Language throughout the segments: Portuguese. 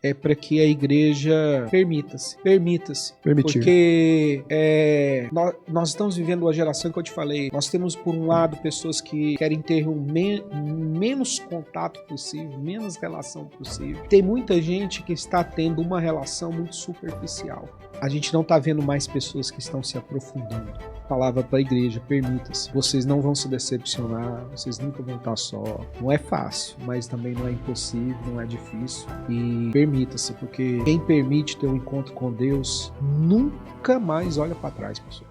é para que a igreja permita-se. Permitir. Porque nós estamos vivendo uma geração que eu te falei, nós temos por um lado pessoas que querem ter o menos contato possível, menos relação possível. Tem muita gente que está tendo uma relação muito superficial. A gente não está vendo mais pessoas que estão se aprofundando. Palavra para a igreja, permita-se. Vocês não vão se decepcionar, vocês nunca vão estar só. Não é fácil, mas também não é impossível, não é difícil. E permita-se, porque quem permite ter um encontro com Deus nunca mais olha para trás, pessoal.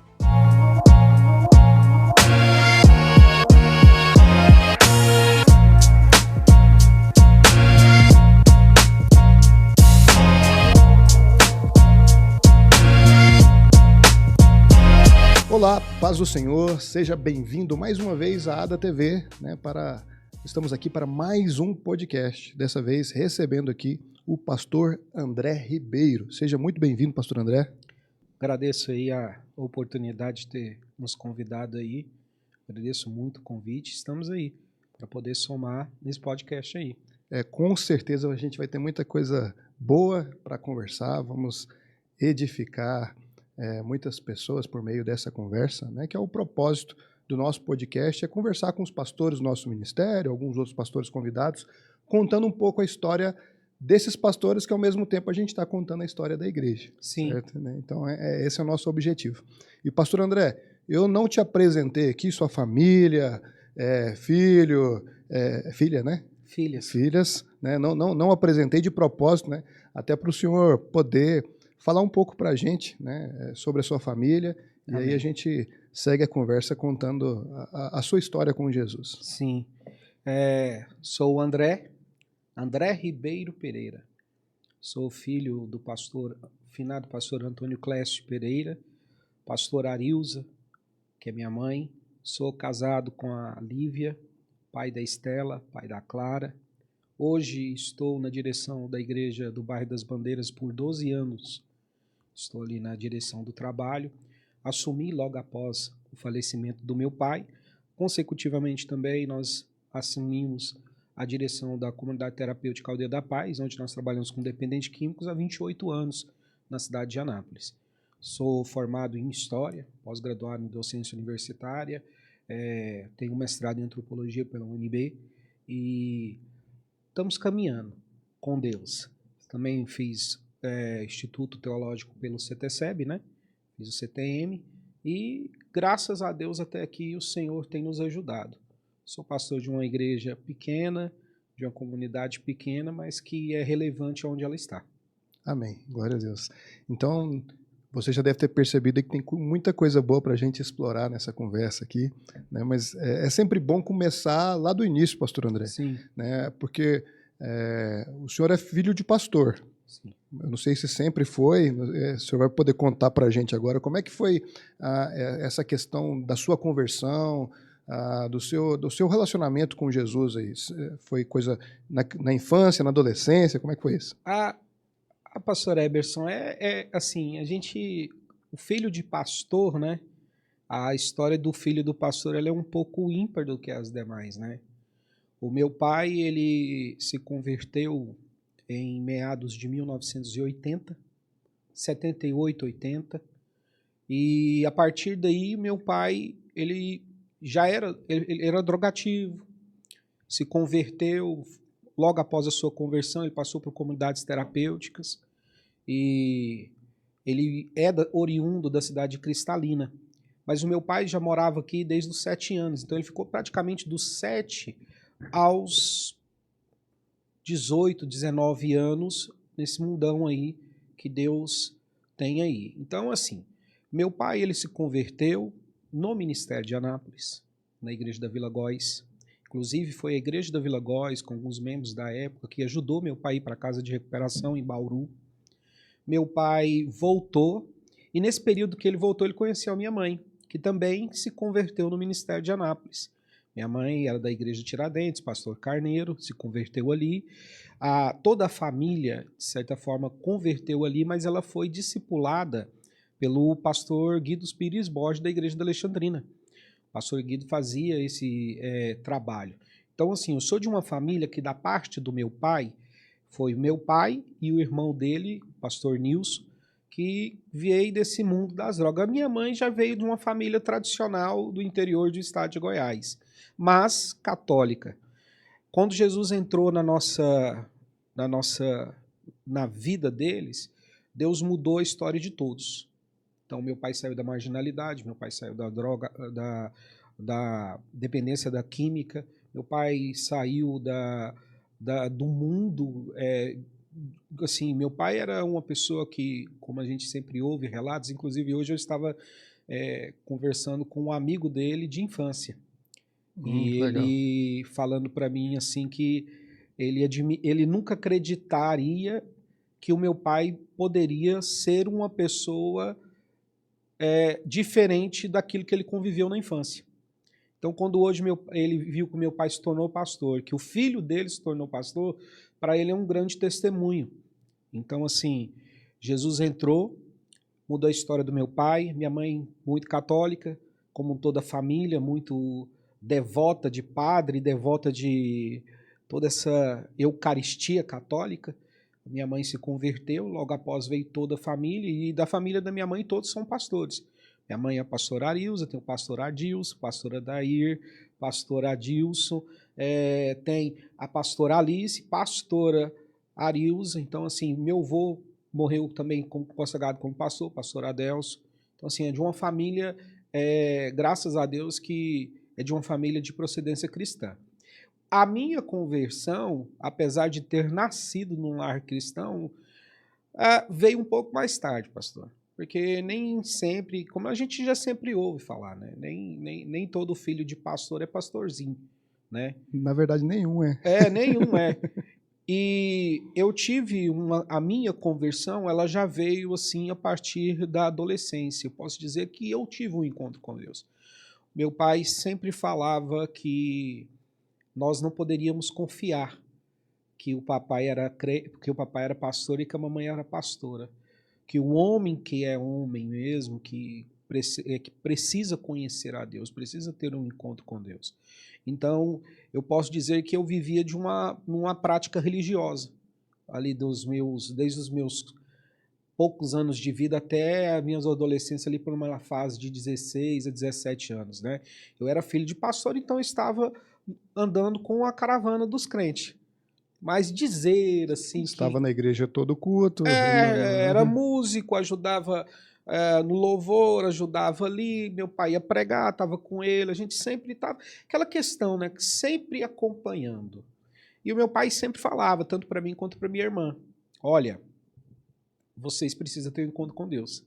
Olá, paz do Senhor, seja bem-vindo mais uma vez à ADA TV, né, estamos aqui para mais um podcast, dessa vez recebendo aqui o pastor André Ribeiro. Seja muito bem-vindo, pastor André. Agradeço aí a oportunidade de ter nos convidado aí, agradeço muito o convite, estamos aí para poder somar nesse podcast aí. Com certeza a gente vai ter muita coisa boa para conversar, vamos edificar muitas pessoas por meio dessa conversa, né, que é o propósito do nosso podcast, é conversar com os pastores do nosso ministério, alguns outros pastores convidados, contando um pouco a história desses pastores que ao mesmo tempo a gente está contando a história da igreja. Sim. Certo, né? Então esse é o nosso objetivo. E pastor André, eu não te apresentei aqui sua família, filho, filha, né? Filhas, né? Não apresentei de propósito, né? Até para o senhor poder falar um pouco para a gente, né, sobre a sua família. Amém. E aí a gente segue a conversa contando a sua história com Jesus. Sim. Sou o André Ribeiro Pereira. Sou filho do finado pastor Antônio Clécio Pereira, pastor Arilza, que é minha mãe. Sou casado com a Lívia, pai da Estela, pai da Clara. Hoje estou na direção da igreja do bairro das Bandeiras por 12 anos. Estou ali na direção do trabalho. Assumi logo após o falecimento do meu pai. Consecutivamente também nós assumimos a direção da Comunidade Terapêutica Aldeia da Paz, onde nós trabalhamos com dependentes químicos há 28 anos na cidade de Anápolis. Sou formado em História, pós-graduado em Docência Universitária, tenho mestrado em Antropologia pela UNB e estamos caminhando com Deus. Também fiz Instituto Teológico pelo CTCEB, né? Fiz o CTM e, graças a Deus, até aqui o Senhor tem nos ajudado. Sou pastor de uma igreja pequena, de uma comunidade pequena, mas que é relevante onde ela está. Amém. Glória a Deus. Então, você já deve ter percebido que tem muita coisa boa para a gente explorar nessa conversa aqui, né? Mas é sempre bom começar lá do início, pastor André. Sim. Né? Porque o senhor é filho de pastor. Sim. Eu não sei se sempre foi, o senhor vai poder contar para a gente agora como é que foi essa questão da sua conversão, do seu relacionamento com Jesus aí. Foi coisa na infância, na adolescência, como é que foi isso? A pastor Eberson, assim, o filho de pastor, né? A história do filho do pastor, ela é um pouco ímpar do que as demais, né? O meu pai, ele se converteu em meados de 1980, 78, 80, e a partir daí meu pai, ele era drogativo, se converteu, logo após a sua conversão ele passou por comunidades terapêuticas e ele oriundo da cidade de Cristalina, mas o meu pai já morava aqui desde os 7 anos, então ele ficou praticamente dos 7 aos 18, 19 anos nesse mundão aí que Deus tem aí. Então, assim, meu pai, ele se converteu no Ministério de Anápolis, na igreja da Vila Góis. Inclusive, foi a igreja da Vila Góis, com alguns membros da época, que ajudou meu pai a ir para a casa de recuperação em Bauru. Meu pai voltou, e nesse período que ele voltou, ele conheceu a minha mãe, que também se converteu no Ministério de Anápolis. Minha mãe era da igreja de Tiradentes, pastor Carneiro, se converteu ali. Toda a família, de certa forma, converteu ali, mas ela foi discipulada pelo pastor Guido Pires Borges, da igreja da Alexandrina. O pastor Guido fazia esse trabalho. Então, assim, eu sou de uma família que, da parte do meu pai, Foi meu pai e o irmão dele, o pastor Nilson, que veio desse mundo das drogas. A minha mãe já veio de uma família tradicional do interior do estado de Goiás, mas católica. Quando Jesus entrou na vida deles, Deus mudou a história de todos. Então, meu pai saiu da marginalidade, meu pai saiu da droga, da dependência da química, meu pai saiu do mundo. Assim, meu pai era uma pessoa que, como a gente sempre ouve relatos, inclusive hoje eu estava conversando com um amigo dele de infância. E ele falando para mim assim que ele nunca acreditaria que o meu pai poderia ser uma pessoa diferente daquilo que ele conviveu na infância. Então, quando hoje ele viu que meu pai se tornou pastor, que o filho dele se tornou pastor, para ele é um grande testemunho. Então, assim, Jesus entrou, mudou a história do meu pai, minha mãe muito católica, como toda a família, muito devota de padre, devota de toda essa eucaristia católica. Minha mãe se converteu, logo após veio toda a família, e da família da minha mãe todos são pastores. Minha mãe é a pastora Arilza, tem o pastor Adilson, pastor Adair, pastor Adilson, tem a pastora Alice, pastora Arilza. Então, assim, meu avô morreu também consagrado como pastor Adelso. Então, assim, é de uma família, graças a Deus, que é de uma família de procedência cristã. A minha conversão, apesar de ter nascido num lar cristão, veio um pouco mais tarde, pastor. Porque nem sempre, como a gente já sempre ouve falar, né? Nem todo filho de pastor é pastorzinho, né? Na verdade, nenhum é. Nenhum é. E eu tive a minha conversão, ela já veio assim a partir da adolescência. Eu posso dizer que eu tive um encontro com Deus. Meu pai sempre falava que nós não poderíamos confiar que o papai era pastor e que a mamãe era pastora. Que o homem que é homem mesmo, que precisa conhecer a Deus, precisa ter um encontro com Deus. Então, eu posso dizer que eu vivia numa prática religiosa, ali desde os meus poucos anos de vida até a minha adolescência, ali por uma fase de 16 a 17 anos, né? Eu era filho de pastor, então eu estava andando com a caravana dos crentes. Mas dizer assim estava na igreja todo culto. Era músico, ajudava no louvor, ajudava ali, meu pai ia pregar, estava com ele, a gente sempre estava... Aquela questão, né? Sempre acompanhando. E o meu pai sempre falava, tanto para mim quanto para minha irmã, olha, vocês precisam ter um encontro com Deus.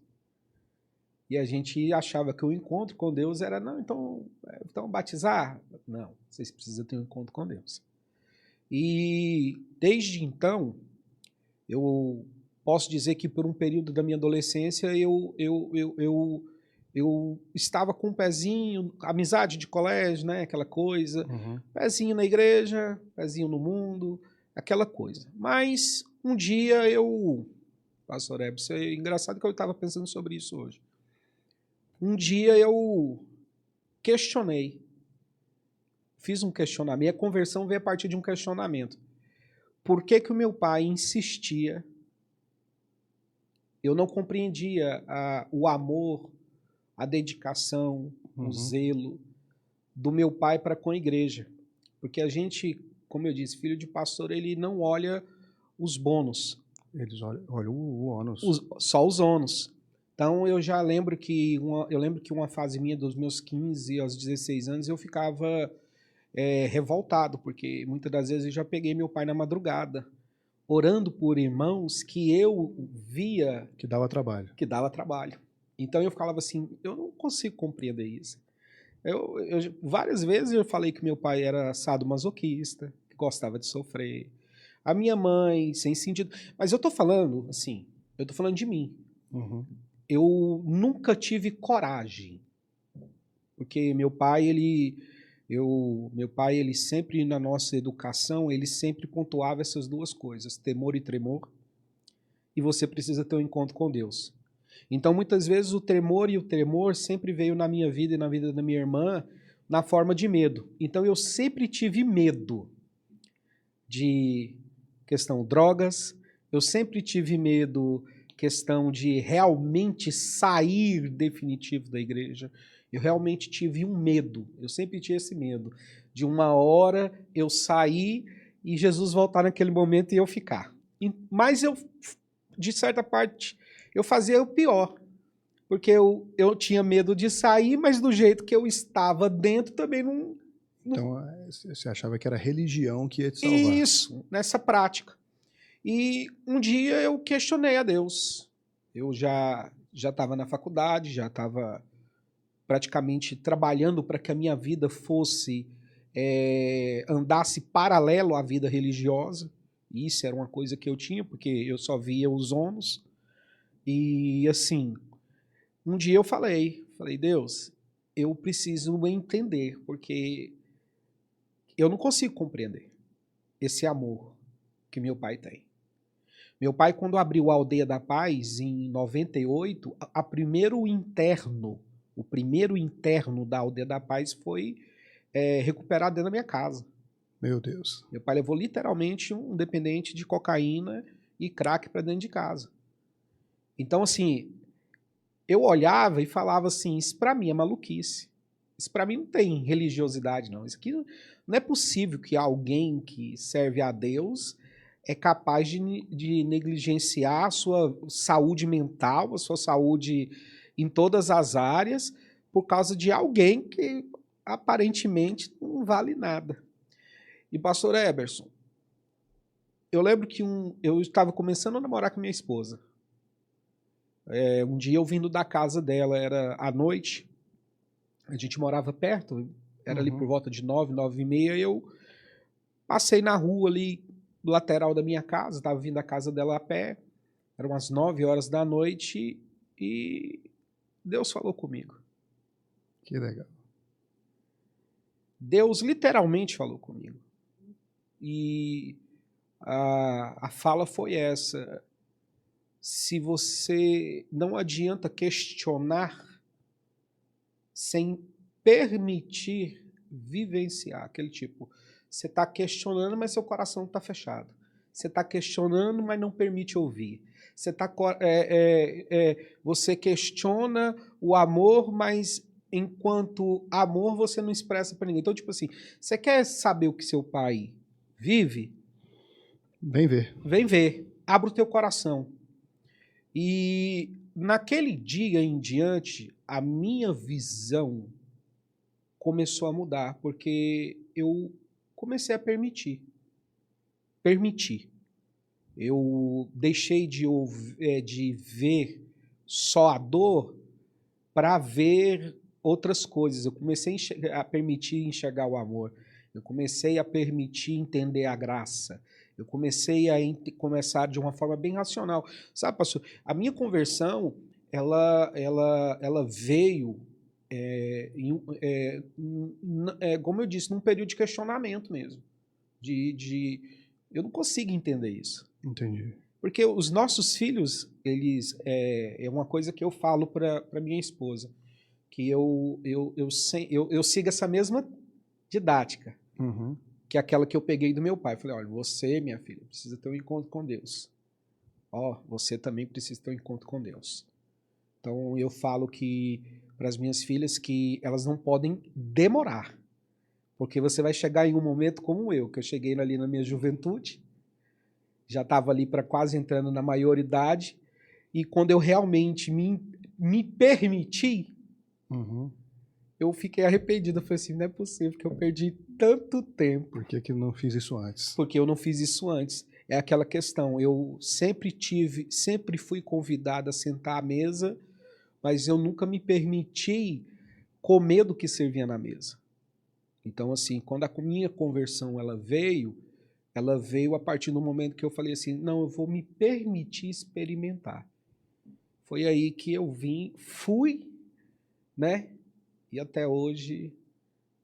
E a gente achava que o encontro com Deus era, não, então batizar? Não, vocês precisam ter um encontro com Deus. E desde então, eu posso dizer que por um período da minha adolescência eu estava com um pezinho, amizade de colégio, né, aquela coisa, pezinho na igreja, pezinho no mundo, aquela coisa. Mas um dia pastor Ebs, é engraçado que eu estava pensando sobre isso hoje. Um dia eu questionei, fiz um questionamento, minha conversão veio a partir de um questionamento. Por que o meu pai insistia? Eu não compreendia o amor, a dedicação, o zelo do meu pai para com a igreja. Porque a gente, como eu disse, filho de pastor, ele não olha os bônus. Eles olham o ônus. Só os ônus. Então eu já lembro que uma fase minha dos meus 15 aos 16 anos eu ficava revoltado, porque muitas das vezes eu já peguei meu pai na madrugada, orando por irmãos que eu via... Que dava trabalho. Então eu falava assim, eu não consigo compreender isso. Várias vezes eu falei que meu pai era sadomasoquista, que gostava de sofrer. A minha mãe, sem sentido. Mas eu tô falando, assim, de mim. Eu nunca tive coragem, porque meu pai, ele sempre, na nossa educação, ele sempre pontuava essas duas coisas, temor e tremor, e você precisa ter um encontro com Deus. Então, muitas vezes, o temor e o tremor sempre veio na minha vida e na vida da minha irmã na forma de medo. Então, eu sempre tive medo de questão drogas. Eu sempre tive medo, questão de realmente sair definitivo da igreja. Eu realmente tive um medo. Eu sempre tinha esse medo de uma hora eu sair e Jesus voltar naquele momento e eu ficar. Mas eu, de certa parte, eu fazia o pior. Porque eu tinha medo de sair, mas do jeito que eu estava dentro também não... Então, você achava que era a religião que ia te salvar. Isso, nessa prática. E um dia eu questionei a Deus. Eu já estava na faculdade, já estava praticamente trabalhando para que a minha vida fosse, andasse paralelo à vida religiosa. Isso era uma coisa que eu tinha, porque eu só via os ônus. E assim, um dia eu falei, Deus, eu preciso entender, porque eu não consigo compreender esse amor que meu pai tem. Meu pai, quando abriu a Aldeia da Paz, em 98, o primeiro interno da Aldeia da Paz foi recuperado dentro da minha casa. Meu Deus. Meu pai levou literalmente um dependente de cocaína e crack para dentro de casa. Então, assim, eu olhava e falava assim, isso para mim é maluquice. Isso para mim não tem religiosidade, não. Isso aqui não é possível que alguém que serve a Deus é capaz de negligenciar a sua saúde mental, a sua saúde em todas as áreas, por causa de alguém que aparentemente não vale nada. E pastor Eberson, eu lembro que eu estava começando a namorar com minha esposa. Um dia eu vindo da casa dela, era à noite, a gente morava perto, era ali por volta de 9, 9h30, e eu passei na rua ali, lateral da minha casa, estava vindo da casa dela a pé, eram umas 9 horas da noite, e Deus falou comigo. Que legal. Deus literalmente falou comigo. E a fala foi essa: se você não adianta questionar sem permitir vivenciar, aquele tipo, você está questionando, mas seu coração está fechado. Você está questionando, mas não permite ouvir. Você questiona o amor, mas enquanto amor você não expressa para ninguém. Então, tipo assim, você quer saber o que seu pai vive? Vem ver. Vem ver. Abra o teu coração. E naquele dia em diante, a minha visão começou a mudar, porque eu comecei a permitir. Eu deixei de ver só a dor para ver outras coisas. Eu comecei a permitir enxergar o amor. Eu comecei a permitir entender a graça. Eu comecei a começar de uma forma bem racional. Sabe, pastor, a minha conversão, ela veio, como eu disse, num período de questionamento mesmo. Eu não consigo entender isso. Entendi. Porque os nossos filhos, eles, é uma coisa que eu falo para minha esposa, que eu sigo essa mesma didática, que é aquela que eu peguei do meu pai. Eu falei, olha, você, minha filha, precisa ter um encontro com Deus. Você também precisa ter um encontro com Deus. Então eu falo que para as minhas filhas que elas não podem demorar, porque você vai chegar em um momento como eu, que eu cheguei ali na minha juventude, já estava ali para quase entrando na maioridade, e quando eu realmente me permiti, eu fiquei arrependido. Eu falei assim, não é possível que eu perdi tanto tempo. Por que não fiz isso antes? Porque eu não fiz isso antes. É aquela questão, eu sempre fui convidado a sentar à mesa, mas eu nunca me permiti comer do que servia na mesa. Então, assim, quando a minha conversão ela veio a partir do momento que eu falei assim, não, eu vou me permitir experimentar. Foi aí que eu fui, né? E até hoje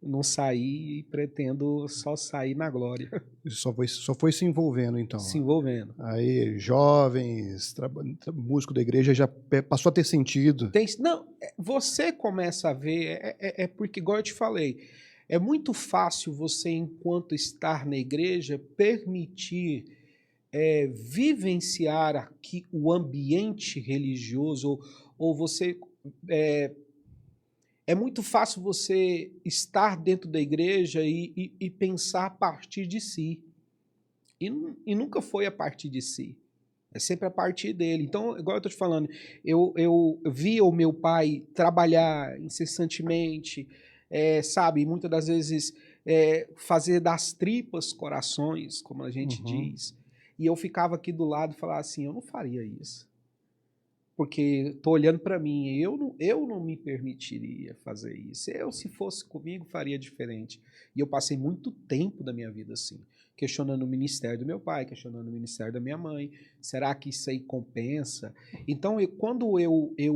não saí e pretendo só sair na glória. Só foi se envolvendo, então. Se envolvendo. Aí, jovens, músico da igreja já passou a ter sentido. Não, você começa a ver, porque, igual eu te falei, é muito fácil você, enquanto estar na igreja, permitir vivenciar aqui o ambiente religioso, ou você... É muito fácil você estar dentro da igreja e pensar a partir de si. E nunca foi a partir de si. É sempre a partir dele. Então, igual eu estou te falando, eu via o meu pai trabalhar incessantemente, sabe, muitas das vezes fazer das tripas corações, como a gente diz. E eu ficava aqui do lado e falava assim, eu não faria isso. Porque estou olhando para mim, eu não me permitiria fazer isso. Eu, se fosse comigo, faria diferente. E eu passei muito tempo da minha vida assim, questionando o ministério do meu pai, questionando o ministério da minha mãe. Será que isso aí compensa? Então, quando eu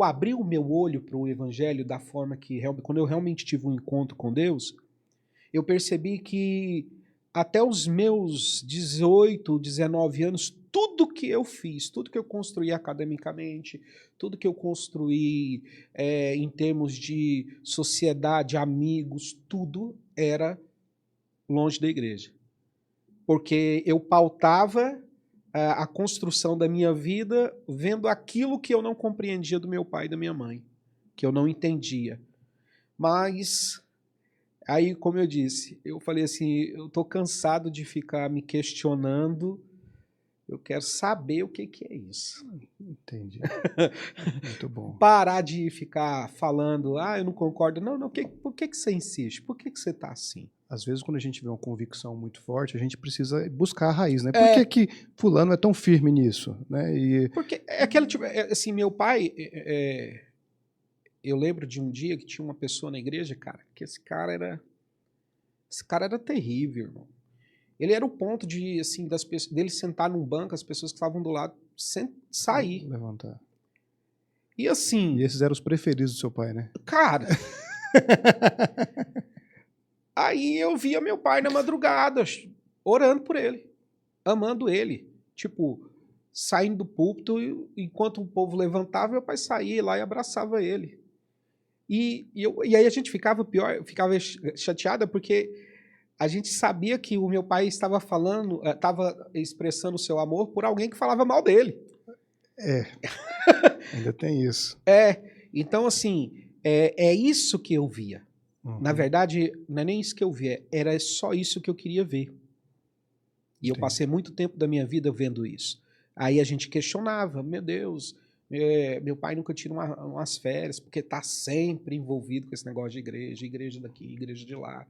abri o meu olho para o evangelho da forma que, quando eu realmente tive um encontro com Deus, eu percebi que até os meus 18, 19 anos, tudo que eu fiz, tudo que eu construí academicamente, tudo que eu construí em termos de sociedade, amigos, tudo era longe da igreja. Porque eu pautava a construção da minha vida vendo aquilo que eu não compreendia do meu pai e da minha mãe, que eu não entendia. Mas... Aí, como eu disse, eu falei assim, eu tô cansado de ficar me questionando, eu quero saber o que é isso. Entendi. Muito bom. Parar de ficar falando, eu não concordo. Não, por que você insiste? Por que você tá assim? Às vezes, quando a gente vê uma convicção muito forte, a gente precisa buscar a raiz, né? Por que fulano é tão firme nisso? Né? Porque é aquele tipo, assim, meu pai... Eu lembro de um dia que tinha uma pessoa na igreja, cara, que esse cara era terrível, irmão. Ele era o ponto de, assim, dele sentar num banco, as pessoas que estavam do lado sair. Levantar. E assim... E esses eram os preferidos do seu pai, né? Cara... Aí eu via meu pai na madrugada, orando por ele, amando ele. Tipo, saindo do púlpito, enquanto o povo levantava, meu pai saía lá e abraçava ele. E aí a gente ficava chateada porque a gente sabia que o meu pai estava expressando o seu amor por alguém que falava mal dele. Ainda tem isso. Então assim, é isso que eu via. Na verdade, não é nem isso que eu via, era só isso que eu queria ver. E eu passei muito tempo da minha vida vendo isso. Aí a gente questionava, meu Deus... meu pai nunca tira umas férias, porque está sempre envolvido com esse negócio de igreja daqui, igreja de lá.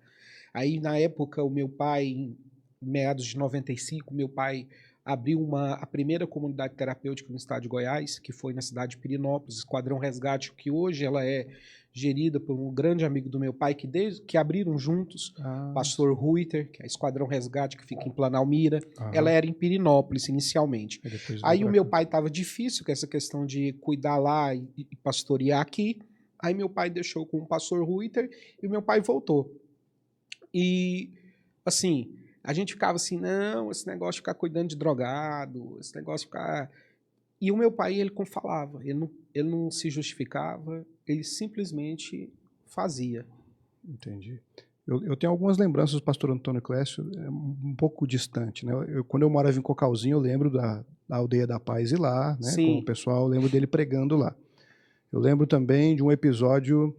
Aí, na época, o meu pai, em meados de 95, meu pai abriu a primeira comunidade terapêutica no estado de Goiás, que foi na cidade de Pirinópolis, Esquadrão Resgate, que hoje ela é gerida por um grande amigo do meu pai, que abriram juntos, pastor Ruiter, que é Esquadrão Resgate, que fica em Planalmira. Ela era em Pirinópolis, inicialmente. Aí o meu pai estava difícil com essa questão de cuidar lá e pastorear aqui. Aí meu pai deixou com o pastor Ruiter e o meu pai voltou. E, assim, a gente ficava assim, não, esse negócio de ficar cuidando de drogado, esse negócio de ficar... E o meu pai, ele falava, ele não se justificava, ele simplesmente fazia. Entendi. Eu tenho algumas lembranças do pastor Antônio Clécio, um pouco distante, né? Quando eu morava em Cocalzinho, eu lembro da Aldeia da Paz ir lá, né? Sim. Com o pessoal, eu lembro dele pregando lá. Eu lembro também de um episódio,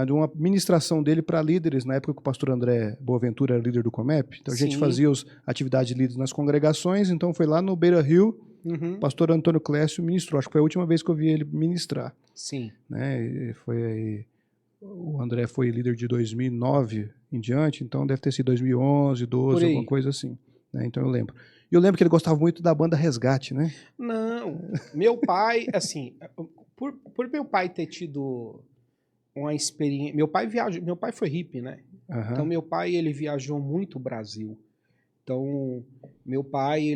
de uma ministração dele para líderes, na época que o pastor André Boaventura era líder do Comep. Então a gente fazia as atividades de líderes nas congregações, então foi lá no Beira Rio, o pastor Antônio Clécio ministrou. Acho que foi a última vez que eu vi ele ministrar. Sim. Né? O André foi líder de 2009 em diante, então deve ter sido 2011, 12, alguma coisa assim. Né? Então eu lembro. E eu lembro que ele gostava muito da banda Resgate, né? Não, meu pai, assim, por meu pai ter tido uma experiência... Meu pai foi hippie, né? Então meu pai, ele viajou muito o Brasil. Então, meu pai,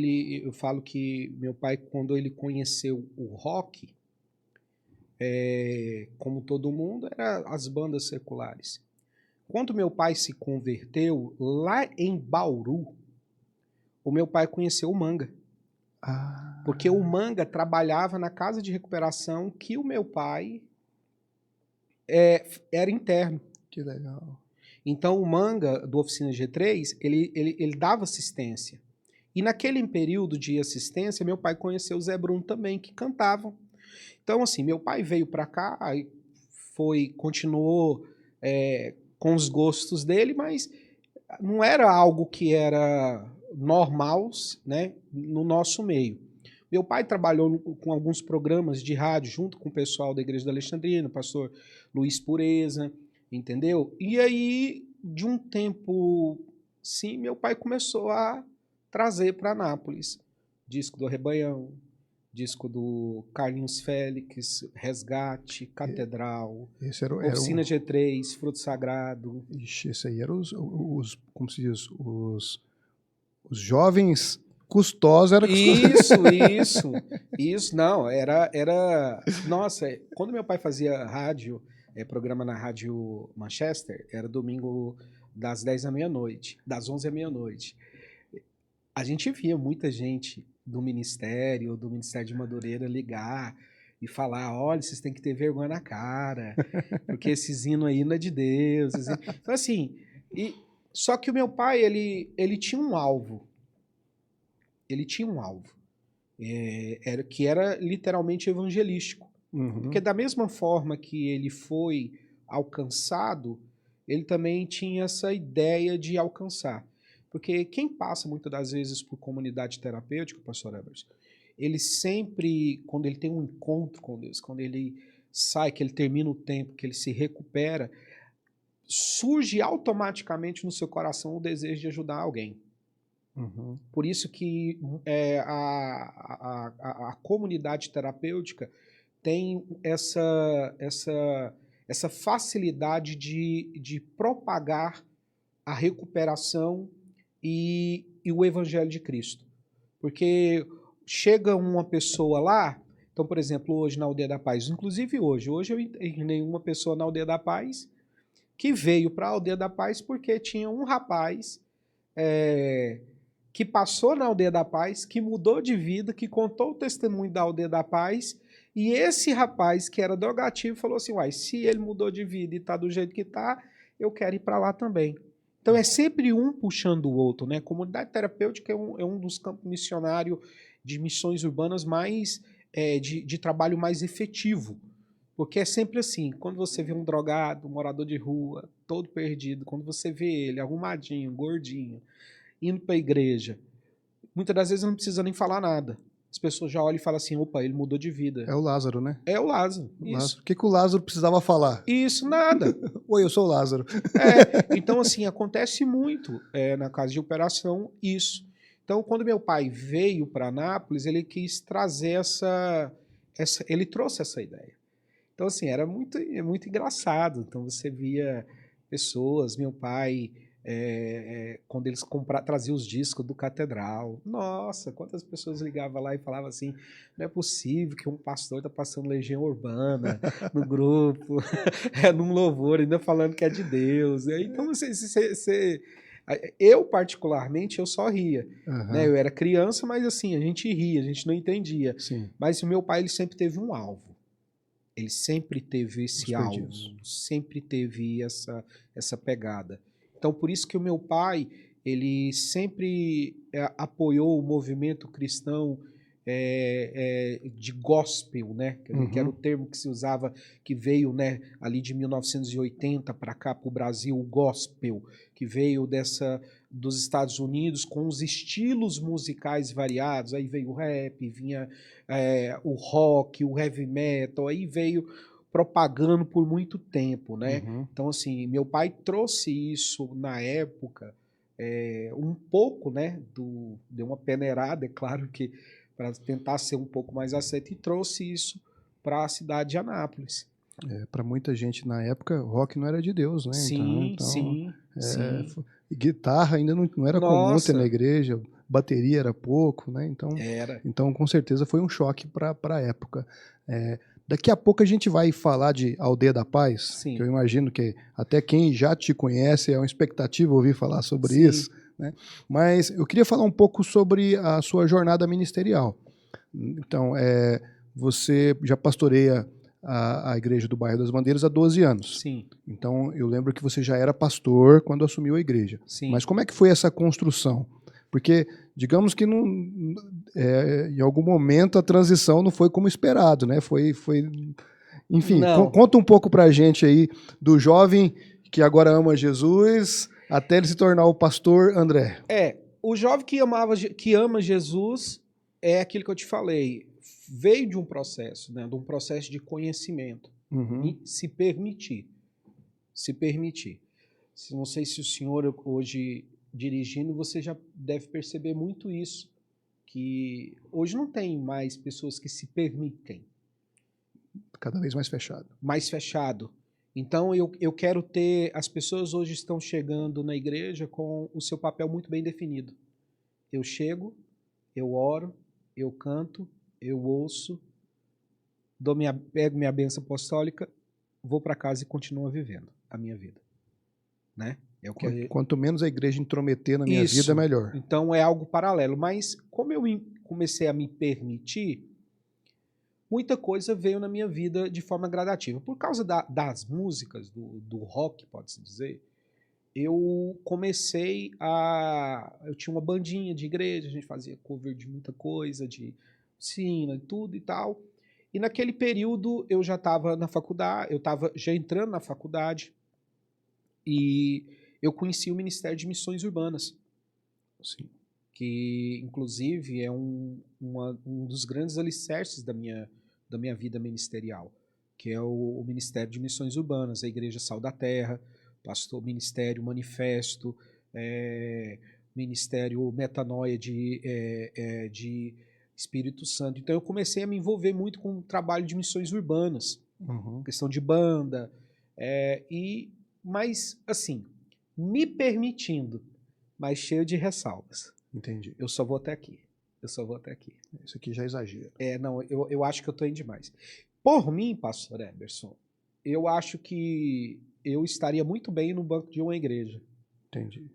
eu falo que meu pai, quando ele conheceu o rock, como todo mundo, eram as bandas seculares. Quando meu pai se converteu, lá em Bauru, o meu pai conheceu o Manga. Porque o Manga trabalhava na casa de recuperação que o meu pai era interno. Que legal. Então, o Manga, do Oficina G3, ele dava assistência. E naquele período de assistência, meu pai conheceu o Zé Bruno também, que cantavam. Então, assim, meu pai veio para cá, aí continuou com os gostos dele, mas não era algo que era normal, né, no nosso meio. Meu pai trabalhou com alguns programas de rádio junto com o pessoal da Igreja da Alexandrina, o pastor Luiz Pureza, entendeu? E aí, de um tempo, sim, meu pai começou a trazer para Anápolis disco do Arrebanhão, disco do Carlinhos Félix, Resgate, Catedral, Oficina G3, Fruto Sagrado. Ixi, esse aí eram como se diz, os jovens custosos. Isso, não, era... Nossa, quando meu pai fazia rádio, programa na Rádio Manchester, era domingo das 10 à meia-noite, das 11 à meia-noite. A gente via muita gente do Ministério de Madureira ligar e falar, olha, vocês têm que ter vergonha na cara, porque esses hinos aí não é de Deus. Então, assim, só que o meu pai, ele tinha um alvo. Ele tinha um alvo, que era literalmente evangelístico. Uhum. Porque da mesma forma que ele foi alcançado, ele também tinha essa ideia de alcançar. Porque quem passa muitas das vezes por comunidade terapêutica, pastor Ebers, ele sempre, quando ele tem um encontro com Deus, quando ele sai, que ele termina o tempo, que ele se recupera, surge automaticamente no seu coração o desejo de ajudar alguém. Uhum. Por isso que a comunidade terapêutica tem essa facilidade de propagar a recuperação e o Evangelho de Cristo. Porque chega uma pessoa lá, então, por exemplo, hoje na Aldeia da Paz, inclusive hoje eu internei uma pessoa na Aldeia da Paz que veio para a Aldeia da Paz porque tinha um rapaz que passou na Aldeia da Paz, que mudou de vida, que contou o testemunho da Aldeia da Paz, e esse rapaz que era drogativo falou assim, uai, se ele mudou de vida e está do jeito que está, eu quero ir para lá também. Então é sempre um puxando o outro, né? A comunidade terapêutica é um dos campos missionários de missões urbanas mais, de trabalho mais efetivo. Porque é sempre assim, quando você vê um drogado, um morador de rua, todo perdido, quando você vê ele arrumadinho, gordinho, indo para a igreja, muitas das vezes não precisa nem falar nada. As pessoas já olham e falam assim, opa, ele mudou de vida. É o Lázaro, né? É o Lázaro, isso. O que o Lázaro precisava falar? Isso, nada. Oi, eu sou o Lázaro. Então, assim, acontece muito na casa de operação isso. Então, quando meu pai veio para Anápolis, ele quis trazer ele trouxe essa ideia. Então, assim, era muito engraçado. Então, você via pessoas, meu pai... quando eles traziam os discos do Catedral, nossa, quantas pessoas ligavam lá e falavam assim, não é possível que um pastor está passando Legião Urbana no grupo, num louvor, ainda falando que é de Deus. Então, eu particularmente, eu só ria. Uhum. Né? Eu era criança, mas assim, a gente ria, a gente não entendia. Sim. Mas o meu pai, ele sempre teve um alvo. Ele sempre teve esse alvo, sempre teve essa pegada. Então, por isso que o meu pai, ele sempre apoiou o movimento cristão de gospel, né? Que era o termo que se usava, que veio, né, ali de 1980 para cá, para o Brasil, o gospel, que veio dos Estados Unidos com os estilos musicais variados. Aí veio o rap, vinha o rock, o heavy metal, aí veio... propagando por muito tempo, né? Uhum. Então, assim, meu pai trouxe isso na época, um pouco, né? Deu uma peneirada, é claro que para tentar ser um pouco mais aceito, e trouxe isso para a cidade de Anápolis. Para muita gente na época, rock não era de Deus, né? Sim, então, sim. Guitarra ainda não era comum ter na igreja, bateria era pouco, né? Então com certeza foi um choque para a época. Daqui a pouco a gente vai falar de Aldeia da Paz, Sim. que eu imagino que até quem já te conhece é uma expectativa ouvir falar sobre Sim. isso, né? Mas eu queria falar um pouco sobre a sua jornada ministerial. Então, você já pastoreia a igreja do bairro das Bandeiras há 12 anos. Sim. Então, eu lembro que você já era pastor quando assumiu a igreja. Sim. Mas como é que foi essa construção? Porque, digamos que em algum momento a transição não foi como esperado, né? Enfim, conta um pouco pra gente aí do jovem que agora ama Jesus até ele se tornar o pastor André. O jovem que ama Jesus é aquilo que eu te falei. Veio de um processo, né? De um processo de conhecimento. Se permitir. Não sei se o senhor hoje dirigindo, você já deve perceber muito isso, que hoje não tem mais pessoas que se permitem. Cada vez mais fechado. Mais fechado. Então eu quero ter... As pessoas hoje estão chegando na igreja com o seu papel muito bem definido. Eu chego, eu oro, eu canto, eu ouço, pego minha bênção apostólica, vou para casa e continuo vivendo a minha vida. Né? Quanto menos a igreja intrometer na minha vida, melhor. Então é algo paralelo. Mas como eu comecei a me permitir, muita coisa veio na minha vida de forma gradativa. Por causa das músicas, do rock, pode-se dizer, eu comecei a... Eu tinha uma bandinha de igreja, a gente fazia cover de muita coisa, de sino e tudo e tal. E naquele período eu já estava na faculdade, eu estava já entrando na faculdade e eu conheci o Ministério de Missões Urbanas. Sim. Que, inclusive, é um dos grandes alicerces da minha vida ministerial, que é o Ministério de Missões Urbanas, a Igreja Sal da Terra, Pastor Ministério Manifesto, Ministério Metanoia de Espírito Santo. Então eu comecei a me envolver muito com o trabalho de missões urbanas, questão de banda, mas assim, me permitindo, mas cheio de ressalvas. Entendi. Eu só vou até aqui. Isso aqui já é exagero. Não, eu acho que eu estou indo demais. Por mim, pastor Eberson, eu acho que eu estaria muito bem no banco de uma igreja. Entendi.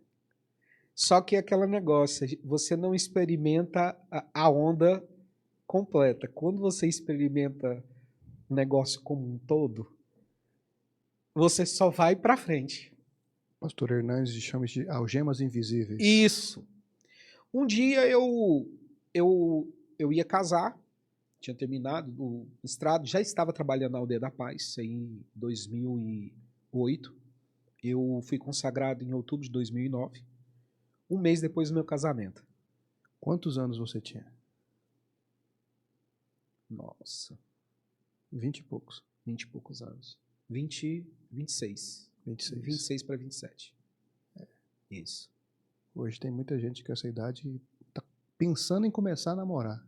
Só que é aquele negócio, você não experimenta a onda completa. Quando você experimenta o negócio como um todo, você só vai para frente. Pastor Hernandes chama de algemas invisíveis. Isso. Um dia eu ia casar, tinha terminado o mestrado, já estava trabalhando na Aldeia da Paz, em 2008. Eu fui consagrado em outubro de 2009, um mês depois do meu casamento. Quantos anos você tinha? Nossa. 20 e poucos. 20 e poucos anos. 26 para 27. Isso. Hoje tem muita gente com essa idade e tá pensando em começar a namorar.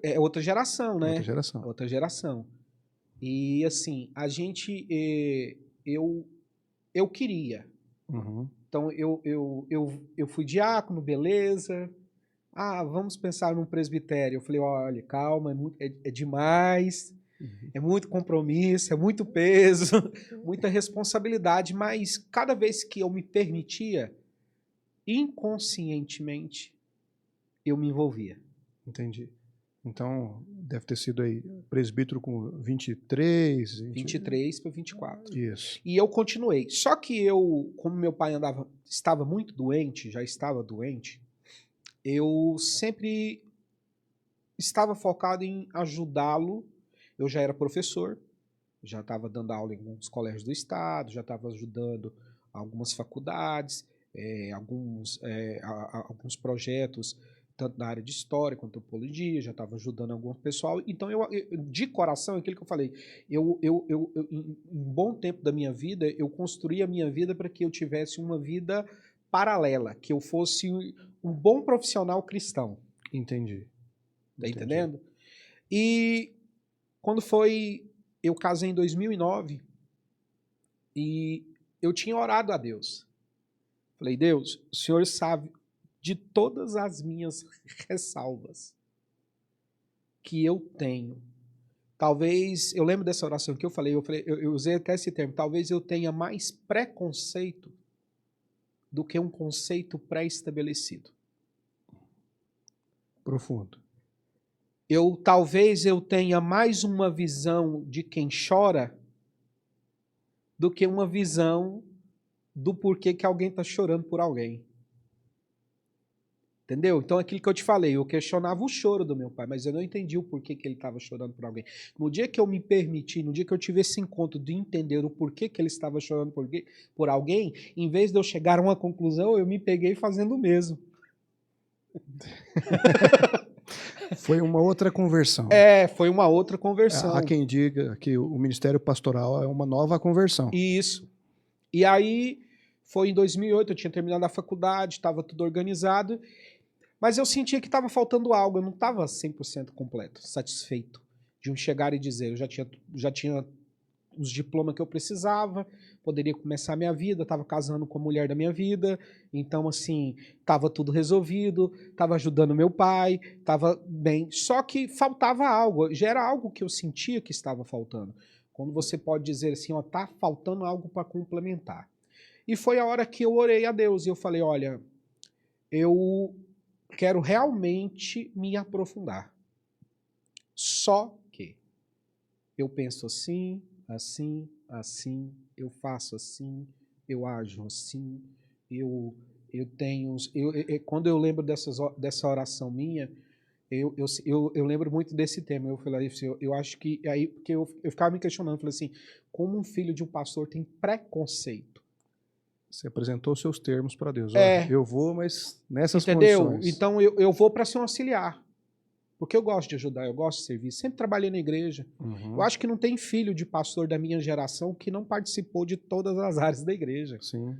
É outra geração, né? Outra geração. E assim, a gente... Eu queria. Então, eu fui diácono, beleza. Vamos pensar num presbitério. Eu falei, olha, calma, é demais, é muito compromisso, é muito peso, muita responsabilidade, mas cada vez que eu me permitia, inconscientemente, eu me envolvia. Entendi. Então, deve ter sido aí presbítero com 23... 23 para 24. Isso. E eu continuei. Só que eu, como meu pai estava muito doente, já estava doente, eu sempre estava focado em ajudá-lo. Eu já era professor, já estava dando aula em alguns colégios do estado, já estava ajudando algumas faculdades, alguns projetos, tanto na área de história quanto antropologia, já estava ajudando algum pessoal. Então, eu de coração, é aquilo que eu falei, em um bom tempo da minha vida, eu construí a minha vida para que eu tivesse uma vida paralela, que eu fosse um bom profissional cristão. Entendi. Tá entendendo? E quando foi... Eu casei em 2009 e eu tinha orado a Deus. Falei, Deus, o Senhor sabe de todas as minhas ressalvas que eu tenho. Talvez, eu lembro dessa oração que eu falei, eu usei até esse termo, talvez eu tenha mais preconceito do que um conceito pré-estabelecido. Profundo. talvez eu tenha mais uma visão de quem chora do que uma visão do porquê que alguém está chorando por alguém. Entendeu? Então, aquilo que eu te falei, eu questionava o choro do meu pai, mas eu não entendi o porquê que ele estava chorando por alguém. No dia que eu me permiti, no dia que eu tive esse encontro de entender o porquê que ele estava chorando por alguém, em vez de eu chegar a uma conclusão, eu me peguei fazendo o mesmo. Foi uma outra conversão. Foi uma outra conversão. Há quem diga que o ministério pastoral é uma nova conversão. Isso. E aí, foi em 2008, eu tinha terminado a faculdade, estava tudo organizado, mas eu sentia que estava faltando algo, eu não estava 100% completo, satisfeito de um chegar e dizer, eu já tinha os diplomas que eu precisava, poderia começar a minha vida, estava casando com a mulher da minha vida, então assim, estava tudo resolvido, estava ajudando meu pai, estava bem, só que faltava algo, já era algo que eu sentia que estava faltando. Quando você pode dizer assim, ó, tá faltando algo para complementar. E foi a hora que eu orei a Deus e eu falei, olha, eu quero realmente me aprofundar. Só que eu penso assim, assim, assim, eu faço assim, eu ajo assim, eu tenho... quando eu lembro dessa oração minha, eu lembro muito desse tema. Eu falei assim, eu acho que... Aí, porque eu ficava me questionando, falei assim, como um filho de um pastor tem preconceito? Você apresentou seus termos para Deus. Olha, eu vou, mas nessas entendeu? condições. Então eu vou para ser um auxiliar. Porque eu gosto de ajudar, eu gosto de servir. Sempre trabalhei na igreja. Eu acho que não tem filho de pastor da minha geração que não participou de todas as áreas da igreja. Sim.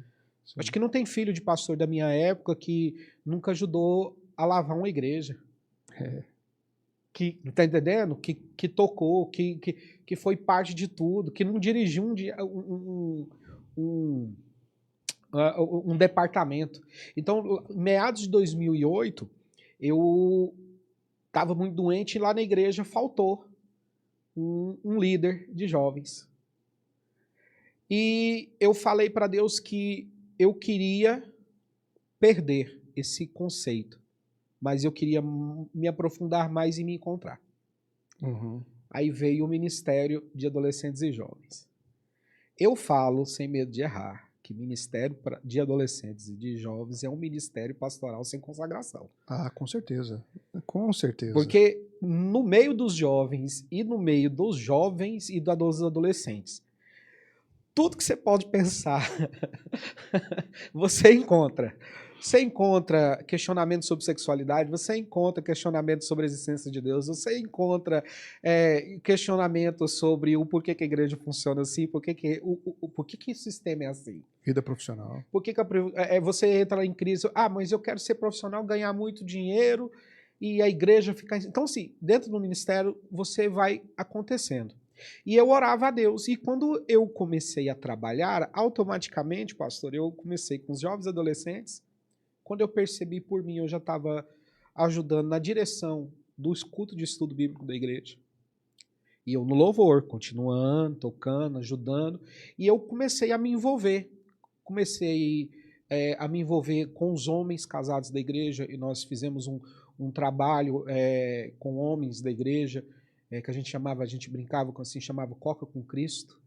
Acho que não tem filho de pastor da minha época que nunca ajudou a lavar uma igreja. Que, tá entendendo? Que tocou, que foi parte de tudo, que não dirigiu um departamento. Então, meados de 2008, eu estava muito doente e lá na igreja faltou um líder de jovens. E eu falei para Deus que eu queria perder esse conceito, mas eu queria me aprofundar mais e me encontrar. Aí veio o Ministério de Adolescentes e Jovens. Eu falo, sem medo de errar, que Ministério de Adolescentes e de Jovens é um ministério pastoral sem consagração. Ah, com certeza. Com certeza. Porque no meio dos jovens e no meio dos jovens e dos adolescentes, tudo que você pode pensar, você encontra. Você encontra questionamento sobre sexualidade, você encontra questionamento sobre a existência de Deus, você encontra questionamento sobre o porquê que a igreja funciona assim, por que o sistema é assim. Vida profissional. Por que você entra em crise? Ah, mas eu quero ser profissional, ganhar muito dinheiro e a igreja ficar... Então, assim, dentro do ministério, você vai acontecendo. E eu orava a Deus. E quando eu comecei a trabalhar, automaticamente, pastor, eu comecei com os jovens adolescentes. Quando eu percebi por mim, eu já estava ajudando na direção do culto de estudo bíblico da igreja. E eu no louvor, continuando, tocando, ajudando. E eu comecei a me envolver. Comecei a me envolver com os homens casados da igreja. E nós fizemos um trabalho com homens da igreja, que a gente brincava com assim, chamava Coca com Cristo,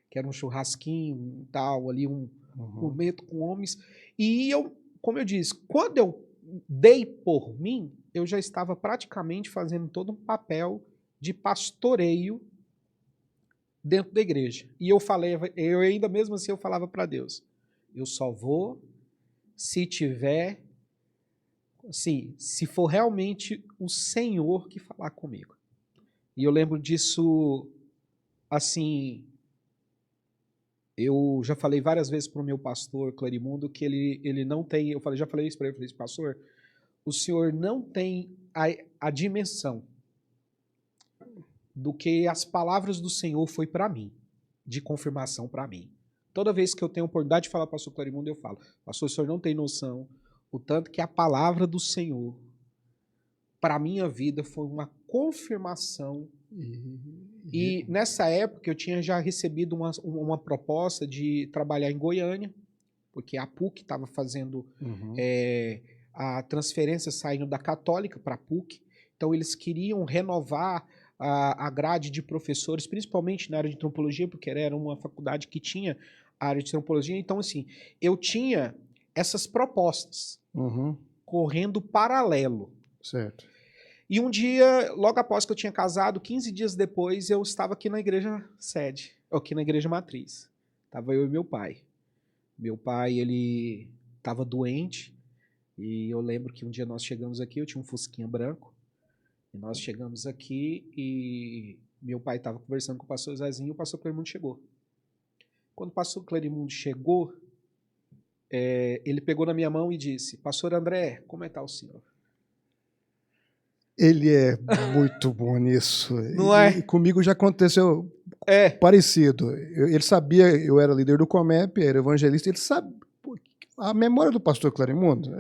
que era um churrasquinho, tal, ali um momento com homens. E eu, como eu disse, quando eu dei por mim, eu já estava praticamente fazendo todo um papel de pastoreio dentro da igreja. E eu ainda mesmo assim eu falava para Deus, eu só vou se tiver, assim, se for realmente o Senhor que falar comigo. E eu lembro disso, assim, eu já falei várias vezes para o meu pastor, Clarimundo, que ele não tem, já falei isso para ele, falei, pastor, o senhor não tem a dimensão do que as palavras do Senhor foi para mim, de confirmação para mim. Toda vez que eu tenho a oportunidade de falar para o pastor Clarimundo, eu falo, pastor, o senhor não tem noção o tanto que a palavra do Senhor para a minha vida foi uma confirmação. E nessa época eu tinha já recebido uma proposta de trabalhar em Goiânia, porque a PUC estava fazendo a transferência saindo da Católica para a PUC, Então, eles queriam renovar a grade de professores, principalmente na área de antropologia, porque era uma faculdade que tinha a área de antropologia. Então, assim, eu tinha essas propostas correndo paralelo. Certo. E um dia, logo após que eu tinha casado, 15 dias depois, eu estava aqui na igreja sede, aqui na igreja matriz. Estava eu e meu pai. Meu pai, ele estava doente, e eu lembro que um dia nós chegamos aqui, eu tinha um fusquinha branco, e nós chegamos aqui e meu pai estava conversando com o pastor Zezinho e o pastor Clarimundo chegou. Quando o pastor Clarimundo chegou, ele pegou na minha mão e disse: Pastor André, como é que está o senhor? Ele é muito bom nisso. Não é? E comigo já aconteceu parecido. Ele sabia, eu era líder do Comep, era evangelista, ele sabe. A memória do pastor Clarimundo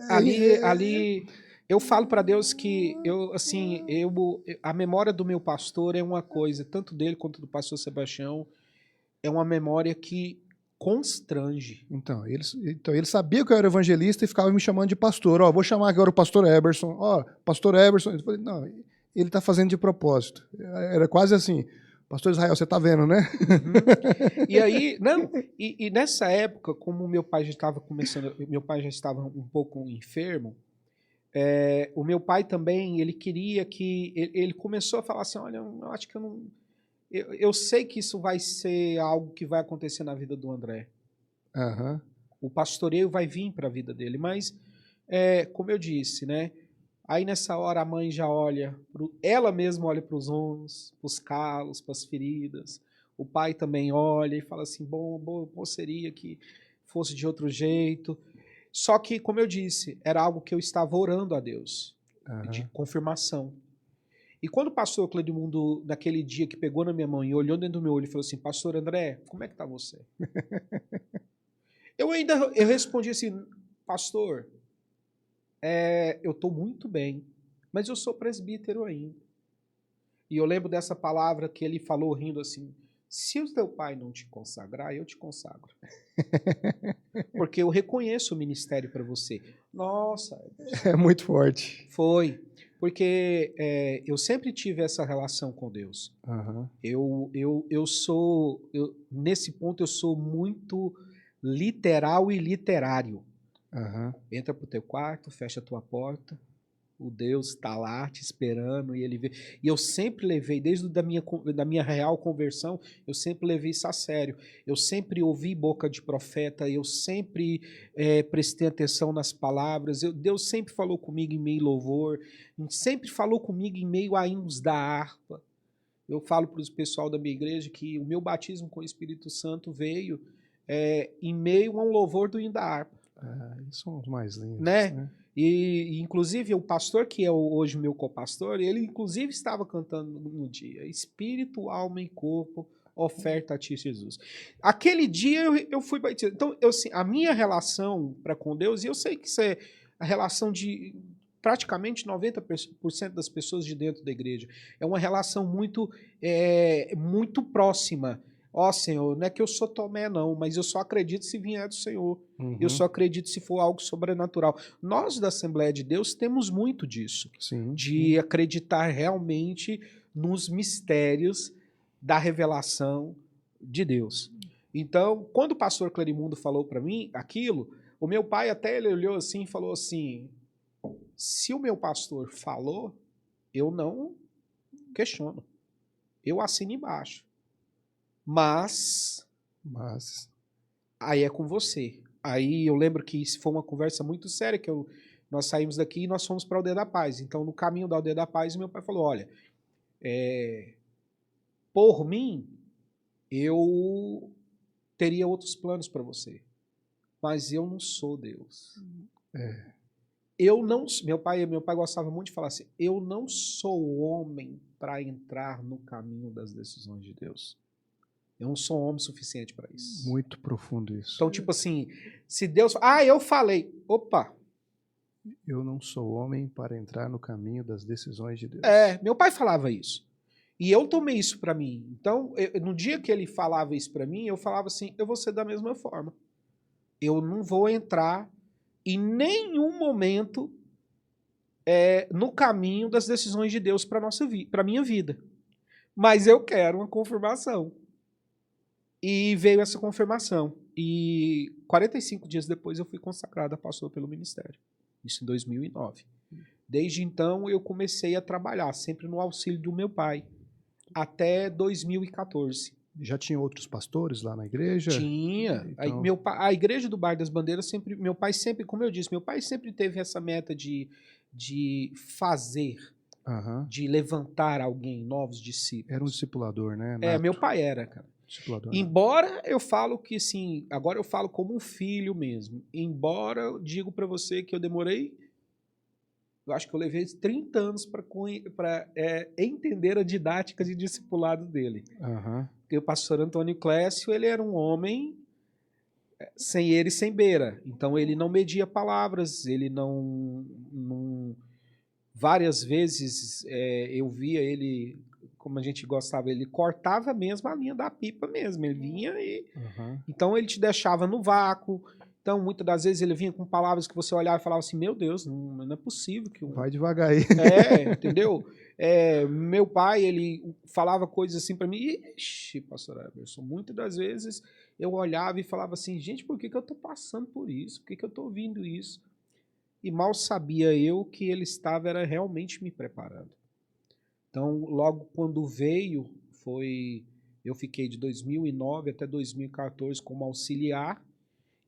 ali eu falo para Deus que a memória do meu pastor é uma coisa, tanto dele quanto do pastor Sebastião, é uma memória que constrange. Então, ele sabia que eu era evangelista e ficava me chamando de pastor. Ó, vou chamar agora o pastor Eberson. Ó, pastor Eberson. Eu falei, não, ele está fazendo de propósito. Era quase assim. Pastor Israel, você está vendo, né? E aí, e nessa época, como meu pai já estava um pouco enfermo, o meu pai também, ele queria que, ele começou a falar assim, olha, eu acho que eu não, eu sei que isso vai ser algo que vai acontecer na vida do André. O pastoreio vai vir para a vida dele, mas, como eu disse, né? Aí nessa hora a mãe já olha, ela mesma olha para os ombros, para os calos, para as feridas. O pai também olha e fala assim, bom seria que fosse de outro jeito. Só que, como eu disse, era algo que eu estava orando a Deus, de confirmação. E quando o pastor Clarimundo, naquele dia que pegou na minha mão e olhou dentro do meu olho e falou assim, pastor André, como é que está você? eu respondi assim, pastor, eu estou muito bem, mas eu sou presbítero ainda. E eu lembro dessa palavra que ele falou rindo assim, se o teu pai não te consagrar, eu te consagro. Porque eu reconheço o ministério para você. Nossa. É muito forte. Foi. Porque eu sempre tive essa relação com Deus. Nesse ponto, eu sou muito literal e literário. Entra pro teu quarto, fecha a tua porta, o Deus está lá te esperando e ele vê. E eu sempre levei, desde da minha real conversão, eu sempre levei isso a sério. Eu sempre ouvi boca de profeta, eu sempre prestei atenção nas palavras. Deus sempre falou comigo em meio louvor, sempre falou comigo em meio a hinos da harpa. Eu falo para o pessoal da minha igreja que o meu batismo com o Espírito Santo veio em meio a um louvor do hino da harpa. Eles são os mais lindos, né? E inclusive o pastor que é hoje o meu copastor, ele inclusive estava cantando no dia, Espírito, alma e corpo, oferta a ti, Jesus. Aquele dia eu fui batizado. Então, a minha relação para com Deus, e eu sei que isso é a relação de praticamente 90% das pessoas de dentro da igreja, é uma relação muito próxima. Ó, Senhor, não é que eu sou Tomé, não, mas eu só acredito se vier do Senhor. Eu só acredito se for algo sobrenatural. Nós da Assembleia de Deus temos muito disso. De acreditar realmente nos mistérios da revelação de Deus. Então, quando o pastor Clarimundo falou para mim aquilo, o meu pai até ele olhou assim e falou assim, se o meu pastor falou, eu não questiono. Eu assino embaixo. Mas aí é com você. Aí eu lembro que isso foi uma conversa muito séria, que nós saímos daqui e nós fomos para a Aldeia da Paz. Então, no caminho da Aldeia da Paz, meu pai falou, olha, por mim, eu teria outros planos para você, mas eu não sou Deus. Meu pai gostava muito de falar assim, eu não sou homem para entrar no caminho das decisões de Deus. Eu não sou homem suficiente para isso. Muito profundo isso. Então, tipo assim, se Deus... eu falei. Opa! Eu não sou homem para entrar no caminho das decisões de Deus. Meu pai falava isso. E eu tomei isso para mim. Então, no dia que ele falava isso para mim, eu falava assim, eu vou ser da mesma forma. Eu não vou entrar em nenhum momento no caminho das decisões de Deus para a minha vida. Mas eu quero uma confirmação. E veio essa confirmação. E 45 dias depois eu fui consagrado a pastor pelo ministério. Isso em 2009. Desde então eu comecei a trabalhar, sempre no auxílio do meu pai, até 2014. Já tinha outros pastores lá na igreja? Tinha. Então... A igreja do Bar das Bandeiras sempre, meu pai sempre, como eu disse, meu pai sempre teve essa meta de fazer, de levantar alguém, novos discípulos. Era um discipulador, né? Nato. Meu pai era, cara. Discipulador. Embora eu falo que, sim, agora eu falo como um filho mesmo. Embora eu digo para você que eu demorei, eu acho que eu levei 30 anos para entender a didática de discipulado dele. Porque o pastor Antônio Clécio, ele era um homem sem eira e sem beira. Então ele não media palavras, ele não várias vezes eu via ele, como a gente gostava, ele cortava mesmo a linha da pipa mesmo. Ele vinha e... Então ele te deixava no vácuo. Então, muitas das vezes ele vinha com palavras que você olhava e falava assim, meu Deus, não é possível que... Vai devagar aí. Entendeu? Meu pai, ele falava coisas assim para mim, ixi, pastor Eberson, muitas das vezes eu olhava e falava assim, gente, por que eu tô passando por isso? Por que eu tô ouvindo isso? E mal sabia eu que ele estava realmente me preparando. Então, logo quando veio, eu fiquei de 2009 até 2014 como auxiliar.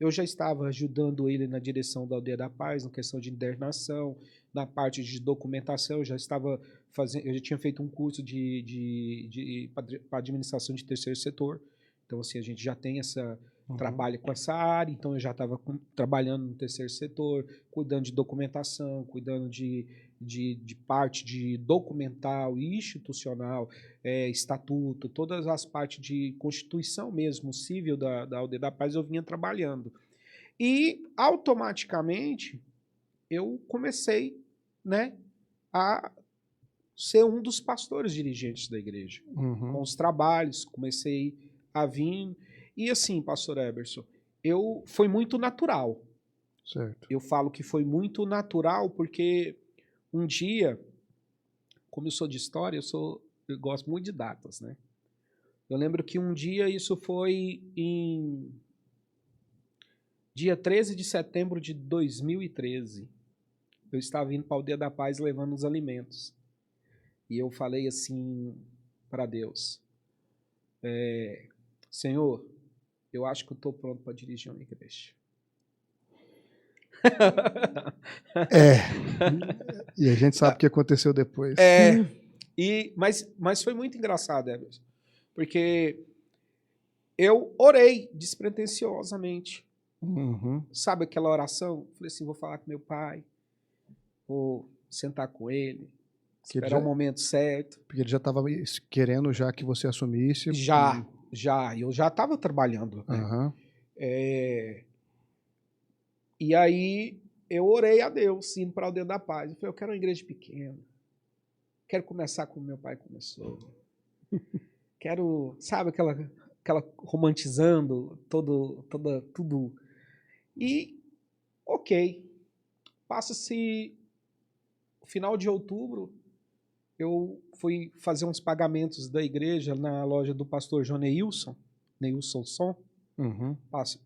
Eu já estava ajudando ele na direção da Aldeia da Paz, na questão de internação, na parte de documentação. Eu já tinha feito um curso para administração de terceiro setor. Então, assim, a gente já tem trabalho com essa área. Então, eu já estava trabalhando no terceiro setor, cuidando de documentação, cuidando de parte de documental e institucional, estatuto, todas as partes de constituição mesmo, civil da Aldeia da Paz, eu vinha trabalhando. E, automaticamente, eu comecei, né, a ser um dos pastores dirigentes da igreja. Com os trabalhos, comecei a vir. E assim, pastor Eberson, foi muito natural. Certo. Eu falo que foi muito natural porque um dia, como eu sou de história, eu gosto muito de datas, né? Eu lembro que um dia, isso foi em dia 13 de setembro de 2013. Eu estava indo para a Aldeia da Paz levando os alimentos. E eu falei assim para Deus, Senhor, eu acho que eu estou pronto para dirigir uma igreja. E a gente sabe o que aconteceu depois. Mas foi muito engraçado, Eberson, porque eu orei despretensiosamente. Sabe aquela oração? Falei assim, vou falar com meu pai, vou sentar com ele, esperar o momento certo. Porque ele já estava querendo já que você assumisse. Eu já estava trabalhando. Né? E aí eu orei a Deus, indo para a Aldeia da Paz. Eu falei, eu quero uma igreja pequena. Quero começar como meu pai começou. Quero, sabe, aquela romantizando tudo. E, ok. Passa-se o final de outubro, eu fui fazer uns pagamentos da igreja na loja do pastor João Neilson Som,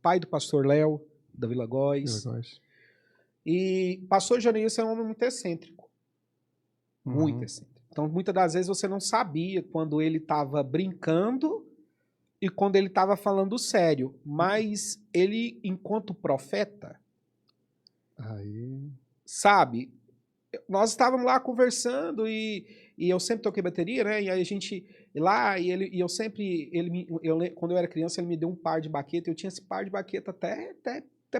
pai do pastor Léo, da Vila Góis. E pastor João Neilson é um homem muito excêntrico. Muito excêntrico. Então, muitas das vezes você não sabia quando ele estava brincando e quando ele estava falando sério. Mas ele, enquanto profeta, sabe, nós estávamos lá conversando e eu sempre toquei bateria, né? E aí a gente lá quando eu era criança ele me deu um par de baqueta. Eu tinha esse par de baqueta até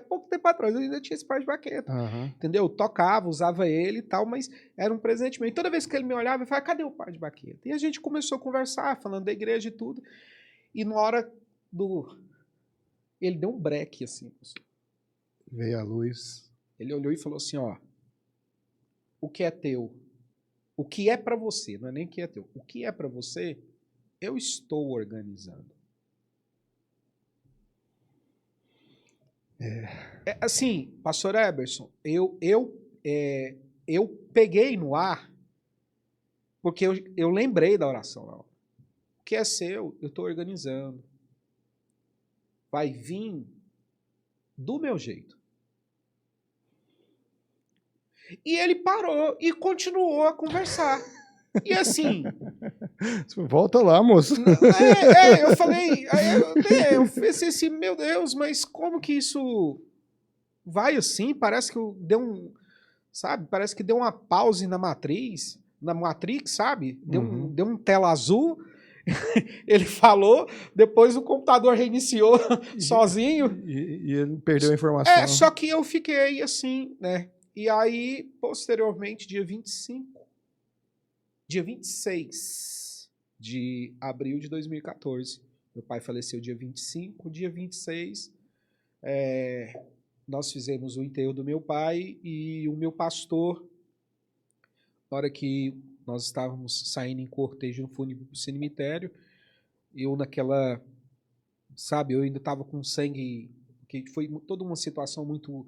pouco tempo atrás. Eu ainda tinha esse par de baqueta, entendeu? Eu tocava, usava ele e tal, mas era um presente meu. E toda vez que ele me olhava, eu falava, cadê o par de baqueta? E a gente começou a conversar, falando da igreja e tudo. E na hora ele deu um breque assim. Veio a luz. Ele olhou e falou assim, ó, o que é teu, o que é para você, não é nem o que é teu, o que é para você, eu estou organizando. Assim, pastor Eberson, eu peguei no ar, porque eu lembrei da oração. Não. O que é seu, eu estou organizando. Vai vir do meu jeito. E ele parou e continuou a conversar. E assim... Volta lá, moço. Eu falei... eu pensei assim, meu Deus, mas como que isso vai assim? Parece que deu um... Sabe? Parece que deu uma pause na Matrix, sabe? Deu um tela azul. Ele falou, depois o computador reiniciou sozinho. E ele perdeu a informação. Só que eu fiquei assim, né? E aí, posteriormente, dia 26 de abril de 2014, meu pai faleceu dia 25, dia 26, nós fizemos o enterro do meu pai e o meu pastor, na hora que nós estávamos saindo em cortejo no fúnebre pro cemitério, eu naquela, sabe, eu ainda estava com sangue, que foi toda uma situação muito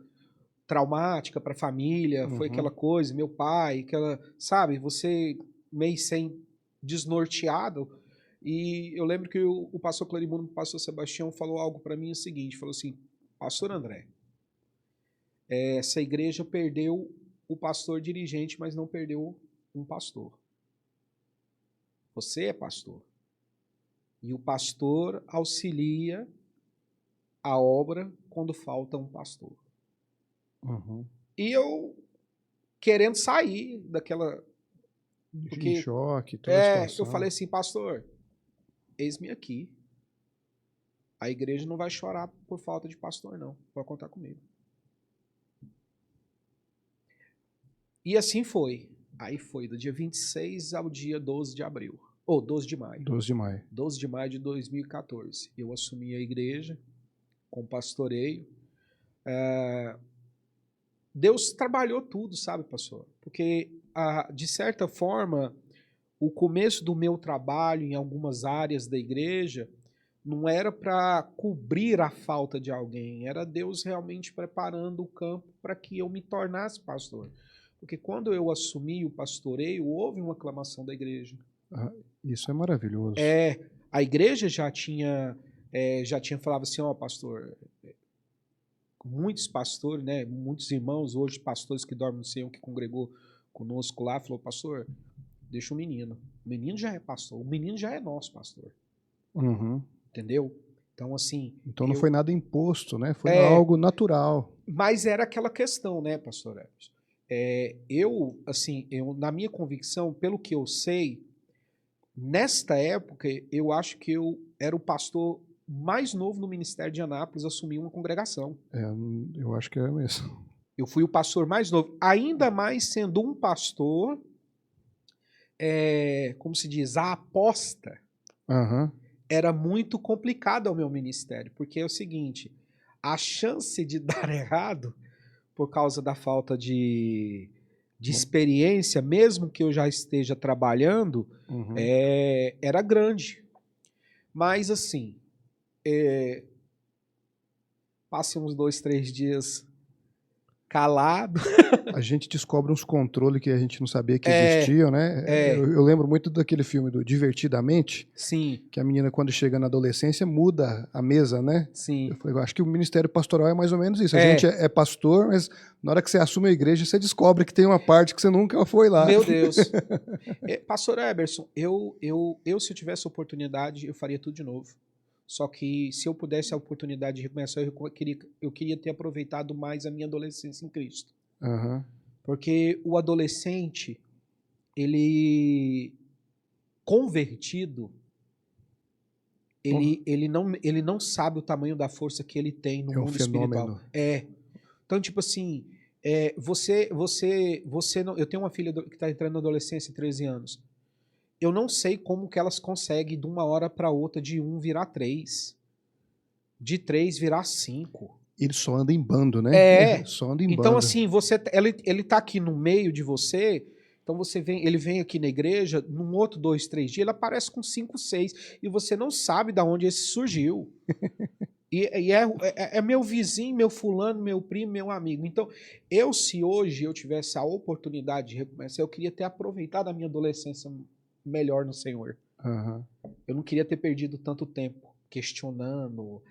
traumática para a família, foi aquela coisa, meu pai, aquela, sabe, você meio sem desnorteado, e eu lembro que o pastor Clarimundo, o pastor Sebastião falou algo para mim o seguinte, falou assim, pastor André, essa igreja perdeu o pastor dirigente, mas não perdeu um pastor. Você é pastor. E o pastor auxilia a obra quando falta um pastor. E eu querendo sair daquela... Porque, em choque, toda a situação. Eu falei assim, pastor, eis-me aqui. A igreja não vai chorar por falta de pastor, não. Pode contar comigo. E assim foi. Aí foi do dia 26 ao dia 12 de abril. Ou 12 de maio. 12 de maio. 12 de maio de 2014. Eu assumi a igreja com pastoreio. Deus trabalhou tudo, sabe, pastor? Porque, de certa forma, o começo do meu trabalho em algumas áreas da igreja não era para cobrir a falta de alguém, era Deus realmente preparando o campo para que eu me tornasse pastor. Porque quando eu assumi o pastoreio, houve uma aclamação da igreja. Isso é maravilhoso. A igreja já tinha falado assim, pastor... Muitos pastores, né, muitos irmãos hoje, pastores que dormem no Senhor, que congregou conosco lá, falou, pastor, deixa o menino já é pastor, o menino já é nosso pastor. Entendeu? Então, assim... Então não foi nada imposto, né? Foi algo natural. Mas era aquela questão, né, pastor Everson? Eu, na minha convicção, pelo que eu sei, nesta época, eu acho que eu era o pastor mais novo no Ministério de Anápolis, assumi uma congregação. Eu acho que é mesmo. Eu fui o pastor mais novo, ainda mais sendo um pastor, como se diz, a aposta. Era muito complicado ao meu ministério, porque é o seguinte, a chance de dar errado, por causa da falta de experiência, mesmo que eu já esteja trabalhando, era grande. Mas assim, passei uns 2, 3 dias calado. A gente descobre uns controles que a gente não sabia que existiam, né? Eu lembro muito daquele filme do Divertidamente. Sim. Que a menina, quando chega na adolescência, muda a mesa, né? Sim. Eu falei, eu acho que o ministério pastoral é mais ou menos isso. A gente é pastor, mas na hora que você assume a igreja, você descobre que tem uma parte que você nunca foi lá. Meu Deus. Pastor Eberson, eu se eu tivesse oportunidade, eu faria tudo de novo. Só que se eu pudesse a oportunidade de recomeçar, eu queria ter aproveitado mais a minha adolescência em Cristo. Porque o adolescente, ele convertido, ele não sabe o tamanho da força que ele tem no mundo espiritual. Então, tipo assim, você não, eu tenho uma filha que está entrando na adolescência, 13 anos. Eu não sei como que elas conseguem de uma hora para outra de 1 virar 3, de 3 virar 5. Ele só anda em bando, né? Só anda em bando. Então, assim, ele tá aqui no meio de você, então ele vem aqui na igreja, num outro 2, 3 dias, ele aparece com 5, 6, e você não sabe de onde esse surgiu. É meu vizinho, meu fulano, meu primo, meu amigo. Então, se hoje eu tivesse a oportunidade de recomeçar, eu queria ter aproveitado a minha adolescência melhor no Senhor. Uhum. Eu não queria ter perdido tanto tempo questionando,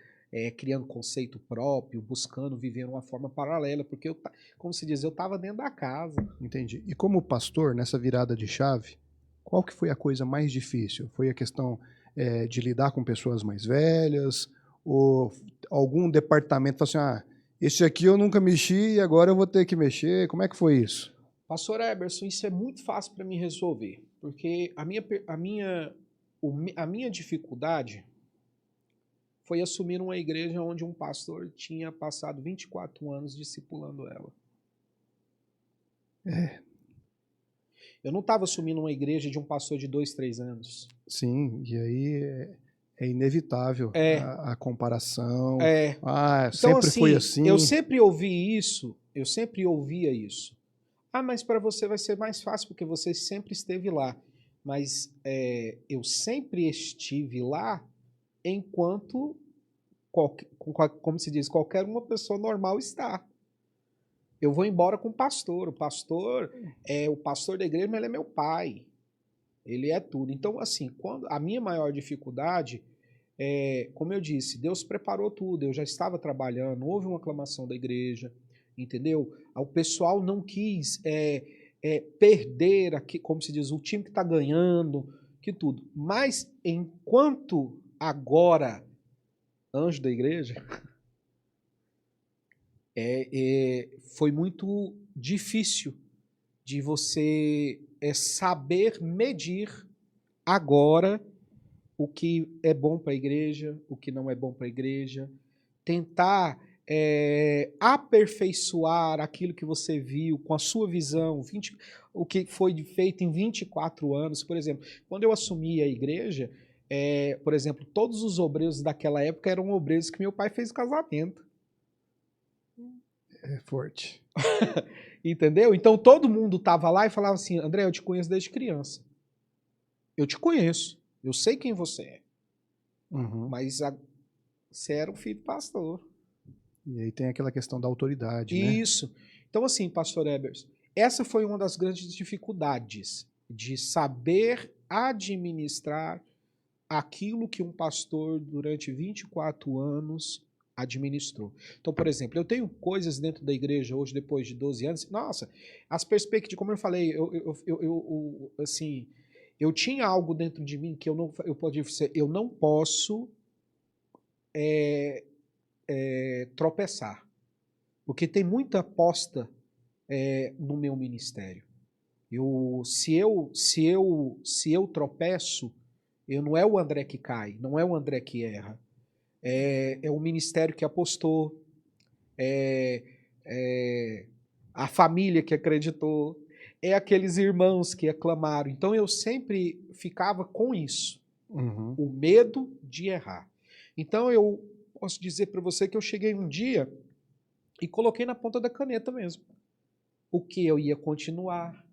criando conceito próprio, buscando viver uma forma paralela, porque, como se diz, eu estava dentro da casa. Entendi. E como pastor, nessa virada de chave, qual que foi a coisa mais difícil? Foi a questão de lidar com pessoas mais velhas? Ou algum departamento falou assim, esse aqui eu nunca mexi e agora eu vou ter que mexer? Como é que foi isso? Pastor Eberson, isso é muito fácil para mim resolver, porque a minha dificuldade foi assumir uma igreja onde um pastor tinha passado 24 anos discipulando ela. Eu não estava assumindo uma igreja de um pastor de 2, 3 anos. Sim, e aí é inevitável a comparação. Então, sempre foi assim. Eu sempre ouvi isso, eu sempre ouvia isso. Mas para você vai ser mais fácil porque você sempre esteve lá. Mas eu sempre estive lá enquanto, como se diz, qualquer uma pessoa normal está. Eu vou embora com o pastor. O pastor da igreja, mas ele é meu pai. Ele é tudo. Então, assim, a minha maior dificuldade como eu disse, Deus preparou tudo. Eu já estava trabalhando, houve uma aclamação da igreja, entendeu? O pessoal não quis perder, aqui, como se diz, o time que está ganhando, que tudo. Mas enquanto agora, anjo da igreja, foi muito difícil de você saber medir agora o que é bom para a igreja, o que não é bom para a igreja, tentar aperfeiçoar aquilo que você viu com a sua visão, o que foi feito em 24 anos. Por exemplo, quando eu assumi a igreja, por exemplo, todos os obreiros daquela época eram obreiros que meu pai fez casamento. É forte. Entendeu? Então todo mundo estava lá e falava assim, André, eu te conheço desde criança. Eu te conheço. Eu sei quem você é. Uhum. Mas você era um filho do pastor. E aí tem aquela questão da autoridade, né? Isso. Então, assim, pastor Ebers, essa foi uma das grandes dificuldades de saber administrar aquilo que um pastor durante 24 anos administrou. Então, por exemplo, eu tenho coisas dentro da igreja hoje, depois de 12 anos, nossa, as perspectivas, como eu falei, assim, eu tinha algo dentro de mim que eu podia dizer, eu não posso tropeçar, porque tem muita aposta no meu ministério. Se eu tropeço, não é o André que cai, não é o André que erra. É o ministério que apostou, a família que acreditou, é aqueles irmãos que aclamaram. Então eu sempre ficava com isso, o medo de errar. Então eu posso dizer para você que eu cheguei um dia e coloquei na ponta da caneta mesmo o que eu ia continuar.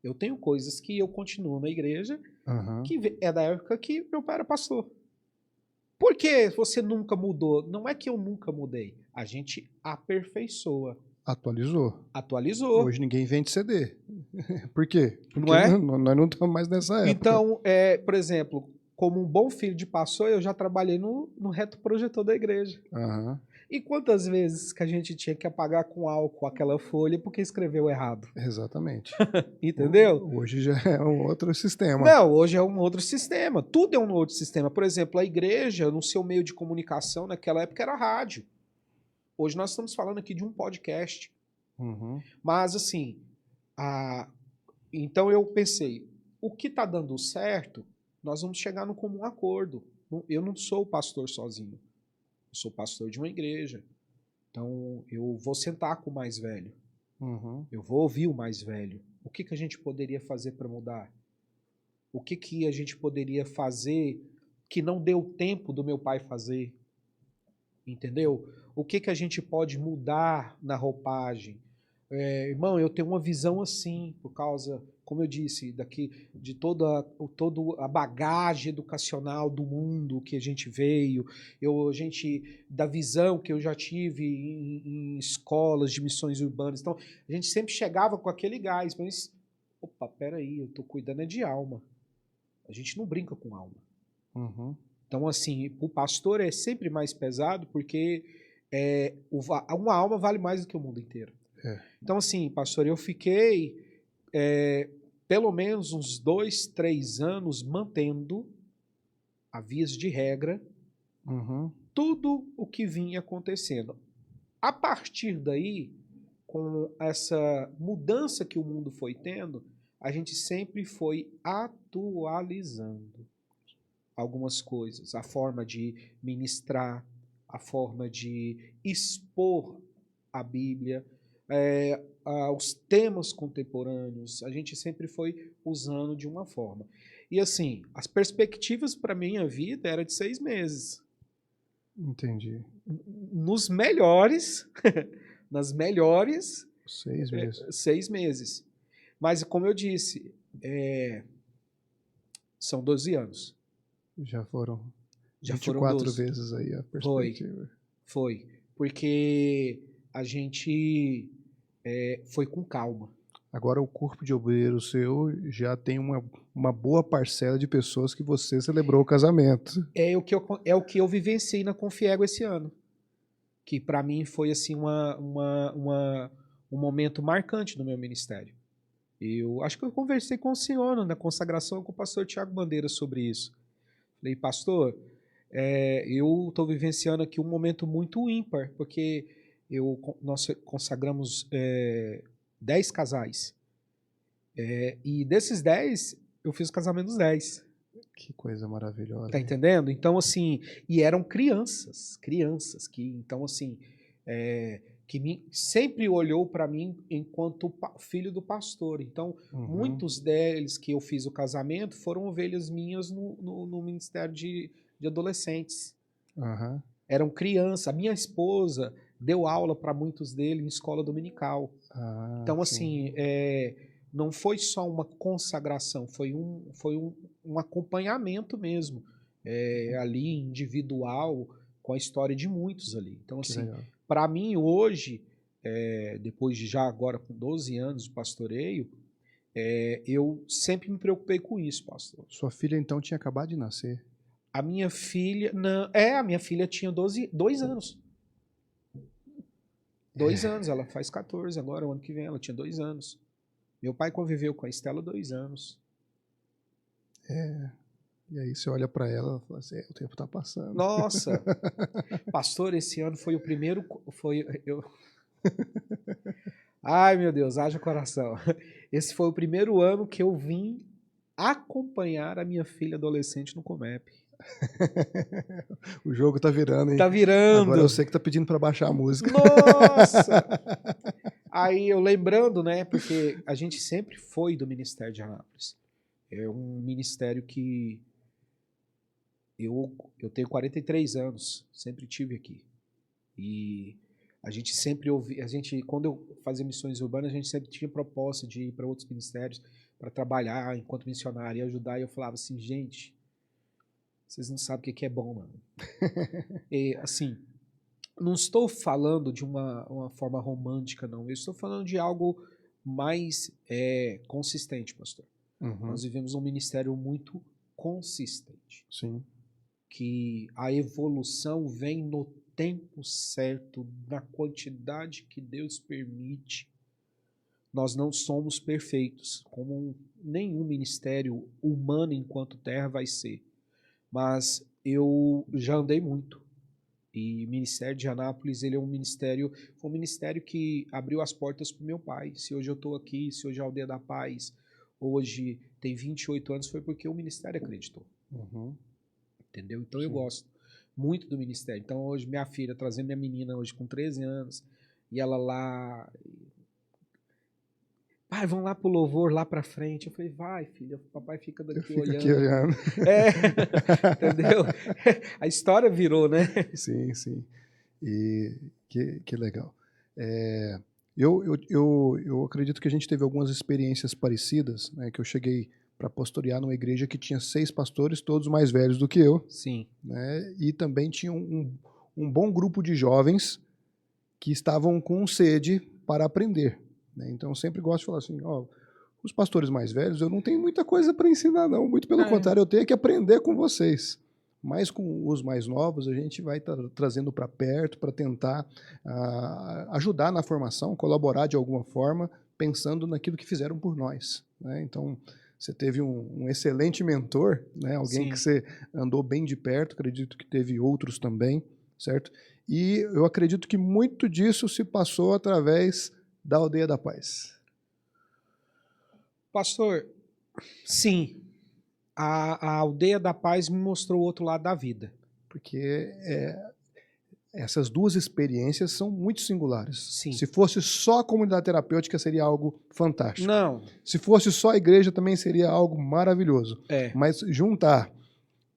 Eu tenho coisas que eu continuo na igreja, que é da época que meu pai era pastor. Por que você nunca mudou? Não é que eu nunca mudei. A gente aperfeiçoa. Atualizou. Hoje ninguém vende CD. Por quê? Porque não é? Nós não estamos mais nessa época. Então, por exemplo, como um bom filho de pastor, eu já trabalhei no retroprojetor da igreja. E quantas vezes que a gente tinha que apagar com álcool aquela folha porque escreveu errado? Exatamente. Entendeu? Hoje já é um outro sistema. Não, hoje é um outro sistema. Tudo é um outro sistema. Por exemplo, a igreja, no seu meio de comunicação, naquela época era rádio. Hoje nós estamos falando aqui de um podcast. Mas, assim, então eu pensei, o que está dando certo, nós vamos chegar no comum acordo. Eu não sou pastor sozinho. Eu sou pastor de uma igreja. Então, eu vou sentar com o mais velho. Eu vou ouvir o mais velho. O que a gente poderia fazer para mudar? O que a gente poderia fazer que não deu tempo do meu pai fazer? Entendeu? O que a gente pode mudar na roupagem? irmão, eu tenho uma visão assim, por causa, como eu disse, de toda a bagagem educacional do mundo que a gente veio, da visão que eu já tive em escolas de missões urbanas. Então, a gente sempre chegava com aquele gás, mas, opa, peraí, eu estou cuidando de alma. A gente não brinca com alma. Uhum. Então, assim, o pastor é sempre mais pesado porque uma alma vale mais do que o mundo inteiro. Então, assim, pastor, eu fiquei pelo menos uns 2, 3 anos mantendo, a vias de regra, tudo o que vinha acontecendo. A partir daí, com essa mudança que o mundo foi tendo, a gente sempre foi atualizando algumas coisas. A forma de ministrar, a forma de expor a Bíblia, os temas contemporâneos, a gente sempre foi usando de uma forma. E assim, as perspectivas para minha vida eram de 6 meses. Entendi. Nos melhores, nas melhores... 6 meses. 6 meses. Mas, como eu disse, são 12 anos. Já foram 24 vezes aí a perspectiva. Foi. Porque a gente foi com calma. Agora o corpo de obreiro seu já tem uma boa parcela de pessoas que você celebrou o casamento. É o que eu vivenciei na Confiego esse ano. Que para mim foi assim um momento marcante no meu ministério. Eu acho que eu conversei com o senhor na consagração com o pastor Tiago Bandeira sobre isso. Falei, pastor, eu estou vivenciando aqui um momento muito ímpar, porque nós consagramos 10 casais. E desses 10, eu fiz o casamento dos 10. Que coisa maravilhosa. Tá entendendo? Então, assim, e eram crianças que, então, assim, que sempre olhou para mim enquanto filho do pastor. Então, muitos deles que eu fiz o casamento foram ovelhas minhas no ministério de adolescentes. Eram crianças. A minha esposa deu aula para muitos deles em escola dominical. Então, assim, não foi só uma consagração, foi um acompanhamento mesmo, ali individual, com a história de muitos ali. Então, assim, para mim hoje, depois de já agora com 12 anos de pastoreio, eu sempre me preocupei com isso, pastor. Sua filha então tinha acabado de nascer? A minha filha, a minha filha tinha 2 anos. 2 anos, ela faz 14 agora, o ano que vem, ela tinha 2 anos. Meu pai conviveu com a Estela 2 anos. E aí você olha para ela e fala assim, o tempo está passando. Nossa! Pastor, esse ano foi o primeiro... Ai, meu Deus, haja coração. Esse foi o primeiro ano que eu vim acompanhar a minha filha adolescente no Comep. O jogo tá virando, hein? Tá virando. Agora eu sei que tá pedindo para baixar a música. Nossa! Aí eu lembrando, né? Porque a gente sempre foi do Ministério de Anápolis. É um ministério que eu tenho 43 anos, sempre tive aqui. E a gente sempre quando eu fazia missões urbanas, a gente sempre tinha proposta de ir para outros ministérios para trabalhar enquanto missionário e ajudar. E eu falava assim, gente, vocês não sabem o que é bom, mano. E, assim, não estou falando de uma forma romântica, não. Eu estou falando de algo mais consistente, pastor. Nós vivemos um ministério muito consistente. Sim. Que a evolução vem no tempo certo, na quantidade que Deus permite. Nós não somos perfeitos, como nenhum ministério humano enquanto terra vai ser. Mas eu já andei muito. E o Ministério de Anápolis, ele é foi um ministério que abriu as portas para o meu pai. Se hoje eu estou aqui, se hoje a Aldeia da Paz, hoje tem 28 anos, foi porque o ministério acreditou. Entendeu? Então eu gosto muito do ministério. Então hoje minha filha, trazendo minha menina hoje com 13 anos, e ela lá... Pai, vamos lá pro louvor, lá pra frente. Eu falei, vai, filha, o papai fica daqui olhando. Aqui olhando. Entendeu? A história virou, né? Sim, sim. E que legal. Eu acredito que a gente teve algumas experiências parecidas, né, que eu cheguei para pastorear numa igreja que tinha 6 pastores, todos mais velhos do que eu. Sim. Né, e também tinha um bom grupo de jovens que estavam com sede para aprender. Né? Então, eu sempre gosto de falar assim, ó, os pastores mais velhos, eu não tenho muita coisa para ensinar, não. Muito pelo contrário, eu tenho que aprender com vocês. Mas com os mais novos, a gente vai trazendo para perto para tentar ajudar na formação, colaborar de alguma forma, pensando naquilo que fizeram por nós. Né? Então, você teve um excelente mentor, né? Alguém que você andou bem de perto, acredito que teve outros também, certo? E eu acredito que muito disso se passou através da Aldeia da Paz. Pastor, sim, a Aldeia da Paz me mostrou o outro lado da vida. Porque essas duas experiências são muito singulares. Sim. Se fosse só a comunidade terapêutica, seria algo fantástico. Não. Se fosse só a igreja, também seria algo maravilhoso. É. Mas juntar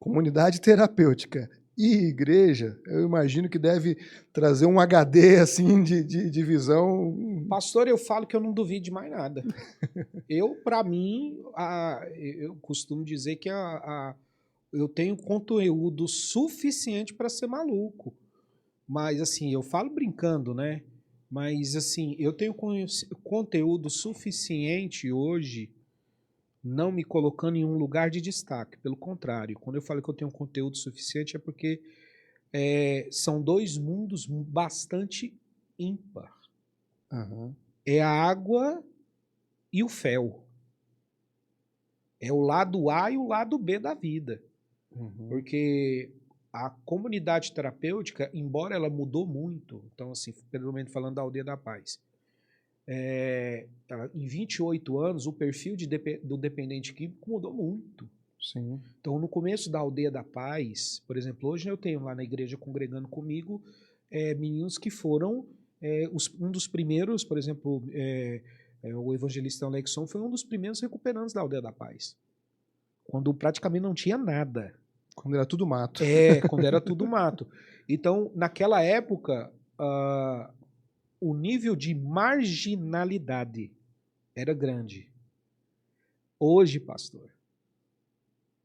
comunidade terapêutica e igreja, eu imagino que deve trazer um HD assim de visão. Pastor, eu falo que eu não duvido de mais nada. Para mim, eu costumo dizer que eu tenho conteúdo suficiente para ser maluco. Mas, assim, eu falo brincando, né? Mas, assim, eu tenho conteúdo suficiente hoje, não me colocando em um lugar de destaque. Pelo contrário, quando eu falo que eu tenho conteúdo suficiente é porque são dois mundos bastante ímpar. Uhum. É a água e o fel. É o lado A e o lado B da vida. Uhum. Porque a comunidade terapêutica, embora ela mudou muito, então, assim, pelo menos falando da Aldeia da Paz, em 28 anos, o perfil do dependente químico mudou muito. Sim. Então, no começo da Aldeia da Paz, por exemplo, hoje eu tenho lá na igreja congregando comigo meninos que foram um dos primeiros, por exemplo, o evangelista Alexson foi um dos primeiros recuperantes da Aldeia da Paz, quando praticamente não tinha nada. Quando era tudo mato. Quando era tudo mato. Então, naquela época, o nível de marginalidade era grande. Hoje, pastor,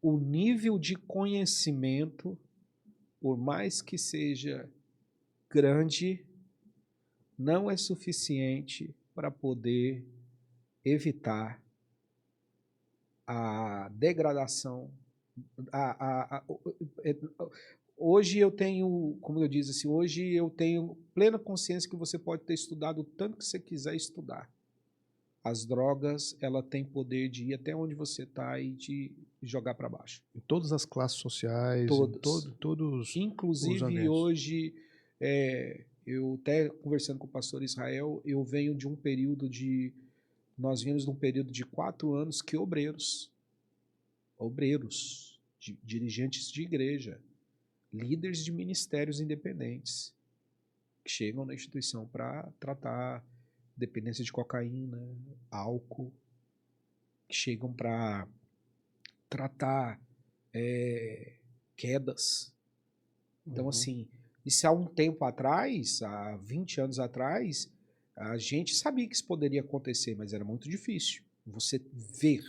o nível de conhecimento, por mais que seja grande, não é suficiente para poder evitar a degradação. Hoje eu tenho, como eu disse assim, hoje eu tenho plena consciência que você pode ter estudado o tanto que você quiser estudar. As drogas, ela tem poder de ir até onde você está e de jogar para baixo. Em todas as classes sociais, todos. Inclusive hoje, eu até conversando com o pastor Israel, eu venho de um período nós vimos de um período de 4 anos que obreiros, dirigentes de igreja, líderes de ministérios independentes, que chegam na instituição para tratar dependência de cocaína, álcool, que chegam para tratar quedas. Então, assim, isso há um tempo atrás, há 20 anos atrás, a gente sabia que isso poderia acontecer, mas era muito difícil você ver.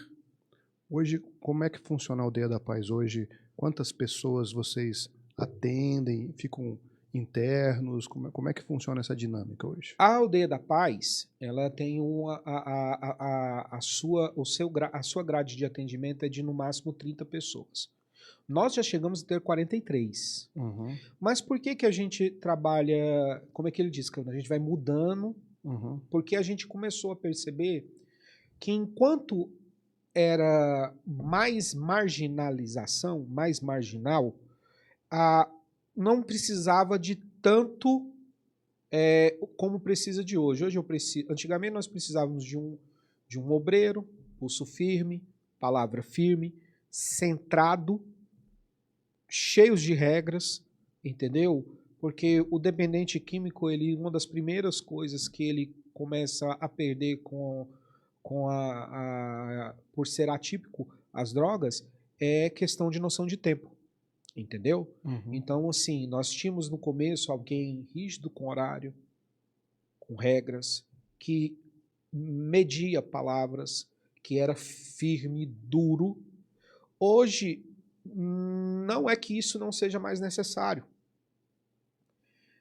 Hoje, como é que funciona a Aldeia da Paz hoje? Quantas pessoas vocês atendem, ficam internos? Como é que funciona essa dinâmica hoje? A Aldeia da Paz, ela tem a sua grade de atendimento é de no máximo 30 pessoas. Nós já chegamos a ter 43. Uhum. Mas por que a gente trabalha, como é que ele diz, que a gente vai mudando? Uhum. Porque a gente começou a perceber que enquanto era mais marginalização, mais marginal, não precisava de tanto como precisa de hoje. Antigamente nós precisávamos de um obreiro, pulso firme, palavra firme, centrado, cheios de regras, entendeu? Porque o dependente químico, uma das primeiras coisas que ele começa a perder por ser atípico às drogas é questão de noção de tempo, entendeu? Uhum. Então, assim, nós tínhamos no começo alguém rígido com horário, com regras, que media palavras, que era firme, duro. Hoje, não é que isso não seja mais necessário.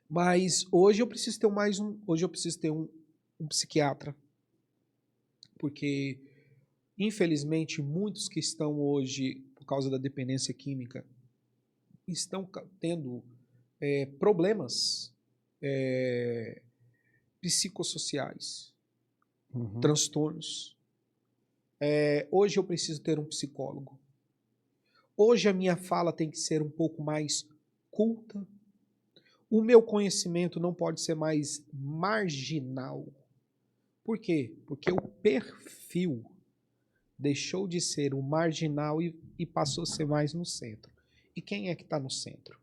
Mas hoje eu preciso ter um psiquiatra. Porque, infelizmente, muitos que estão hoje, por causa da dependência química, estão tendo problemas psicossociais, transtornos. Hoje eu preciso ter um psicólogo. Hoje a minha fala tem que ser um pouco mais culta. O meu conhecimento não pode ser mais marginal. Por quê? Porque o perfil deixou de ser o marginal e passou a ser mais no centro. E quem é que está no centro?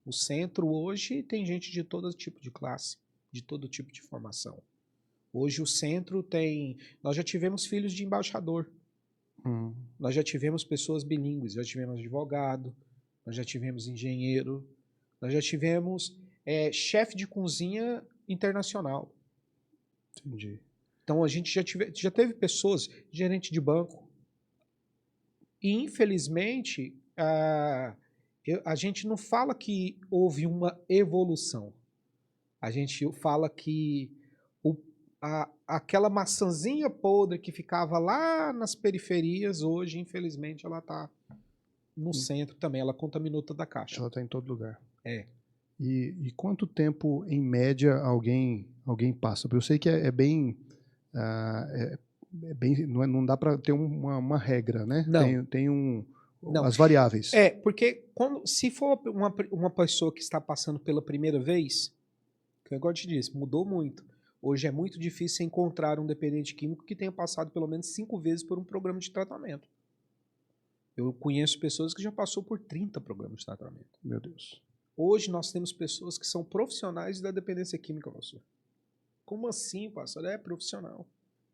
O centro hoje tem gente de todo tipo de classe, de todo tipo de formação. Hoje o centro tem... Nós já tivemos filhos de embaixador. Nós já tivemos pessoas bilíngues, já tivemos advogado, nós já tivemos engenheiro, nós já tivemos chefe de cozinha internacional. Entendi. Então a gente já teve pessoas, gerente de banco. E infelizmente a gente não fala que houve uma evolução. A gente fala que aquela maçãzinha podre que ficava lá nas periferias, hoje, infelizmente, ela está no centro também. Ela contaminou toda a caixa. Ela está em todo lugar. E quanto tempo, em média, alguém passa? Porque eu sei que é bem... não dá para ter uma regra, né? Não. Tem as variáveis. Porque se for uma pessoa que está passando pela primeira vez, que eu te disse, mudou muito. Hoje é muito difícil encontrar um dependente químico que tenha passado pelo menos 5 vezes por um programa de tratamento. Eu conheço pessoas que já passou por 30 programas de tratamento. Meu Deus. Hoje nós temos pessoas que são profissionais da dependência química, pastor. Como assim, pastor? É profissional.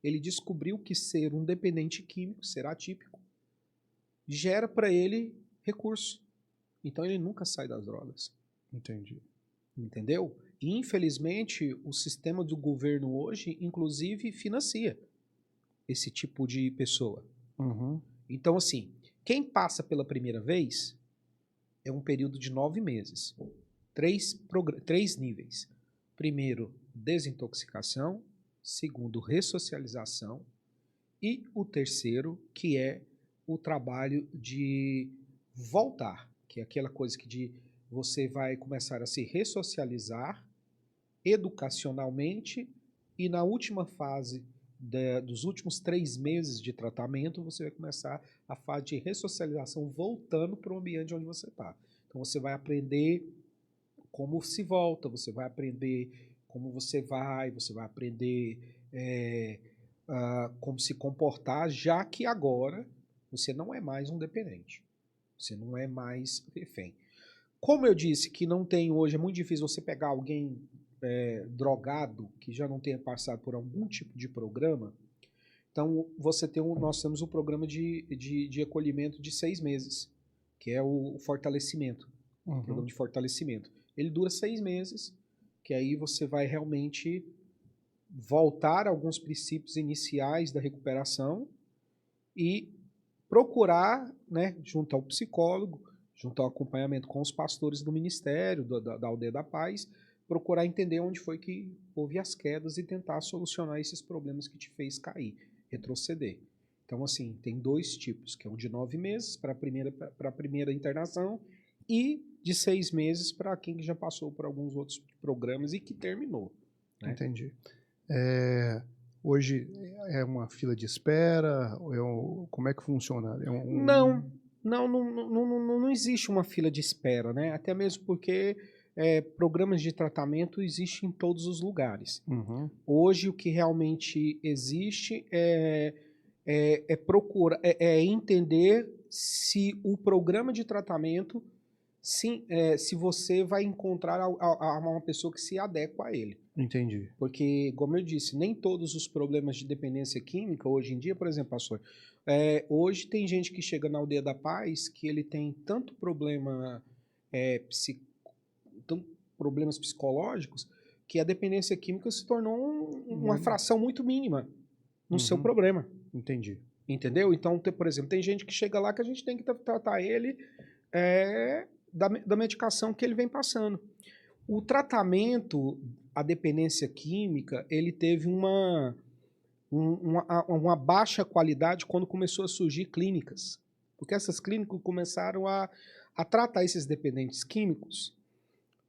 Ele descobriu que ser um dependente químico, ser atípico, gera para ele recurso. Então ele nunca sai das drogas. Entendi. Entendeu? E, infelizmente, o sistema do governo hoje, inclusive, financia esse tipo de pessoa. Então, assim, quem passa pela primeira vez é um período de 9 meses. 3 níveis. Primeiro, desintoxicação. Segundo, ressocialização. E o terceiro, que é o trabalho de voltar, que é aquela coisa que você vai começar a se ressocializar educacionalmente e na última fase dos últimos 3 meses de tratamento, você vai começar a fase de ressocialização voltando para o ambiente onde você está. Então você vai aprender como se volta, você vai aprender como você vai aprender como se comportar, já que agora você não é mais um dependente. Você não é mais refém. Como eu disse que não tem hoje, é muito difícil você pegar alguém drogado que já não tenha passado por algum tipo de programa. Então nós temos um programa de acolhimento de 6 meses, que é o fortalecimento. O programa de fortalecimento. Ele dura 6 meses, que aí você vai realmente voltar a alguns princípios iniciais da recuperação e procurar, né, junto ao psicólogo, junto ao acompanhamento com os pastores do ministério, da Aldeia da Paz, procurar entender onde foi que houve as quedas e tentar solucionar esses problemas que te fez cair, retroceder. Então, assim, tem 2 tipos, que é o de 9 meses para a primeira internação e de 6 meses para quem já passou por alguns outros programas e que terminou. Né? Entendi. Hoje é uma fila de espera? Como é que funciona? Não existe uma fila de espera, né? Até mesmo porque programas de tratamento existem em todos os lugares. Hoje o que realmente existe é entender se o programa de tratamento, se você vai encontrar uma pessoa que se adequa a ele. Entendi. Porque, como eu disse, nem todos os problemas de dependência química, hoje em dia, por exemplo, pastor, hoje tem gente que chega na Aldeia da Paz que ele tem tanto problemas psicológicos que a dependência química se tornou uma fração muito mínima no seu problema. Entendi. Entendeu? Então, por exemplo, tem gente que chega lá que a gente tem que tratar ele da medicação que ele vem passando. O tratamento, a dependência química, ele teve uma baixa qualidade quando começou a surgir clínicas. Porque essas clínicas começaram a tratar esses dependentes químicos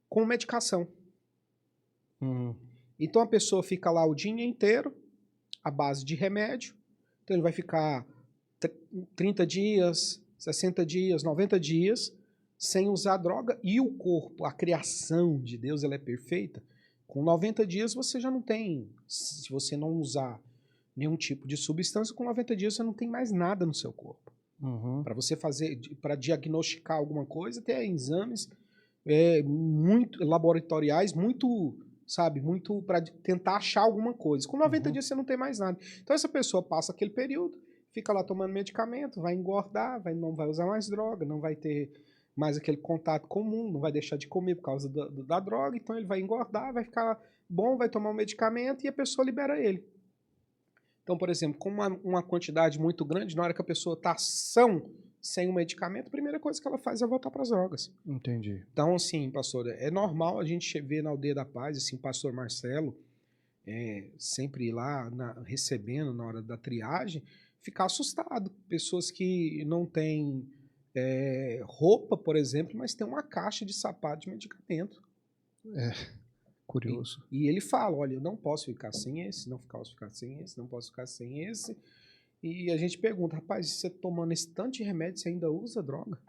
com medicação. Então a pessoa fica lá o dia inteiro, à base de remédio. Então ele vai ficar 30 dias, 60 dias, 90 dias sem usar droga. E o corpo, a criação de Deus, ela é perfeita. Com 90 dias você já não tem, se você não usar nenhum tipo de substância, com 90 dias você não tem mais nada no seu corpo. Para você fazer, para diagnosticar alguma coisa, tem exames muito laboratoriais, muito para tentar achar alguma coisa. Com 90 dias você não tem mais nada. Então essa pessoa passa aquele período, fica lá tomando medicamento, vai engordar, não vai usar mais droga, não vai ter mais aquele contato comum, não vai deixar de comer por causa da droga, então ele vai engordar, vai ficar bom, vai tomar um medicamento e a pessoa libera ele. Então, por exemplo, com uma quantidade muito grande, na hora que a pessoa está sã, sem o medicamento, a primeira coisa que ela faz é voltar para as drogas. Entendi. Então, assim, pastor, é normal a gente ver na Aldeia da Paz, assim, o pastor Marcelo, sempre lá recebendo na hora da triagem, ficar assustado. Pessoas que não têm roupa, por exemplo, mas tem uma caixa de sapato de medicamento. Curioso. E ele fala, olha, eu não posso ficar sem esse, não posso ficar sem esse, não posso ficar sem esse. E a gente pergunta, rapaz, você tomando esse tanto de remédio, você ainda usa droga?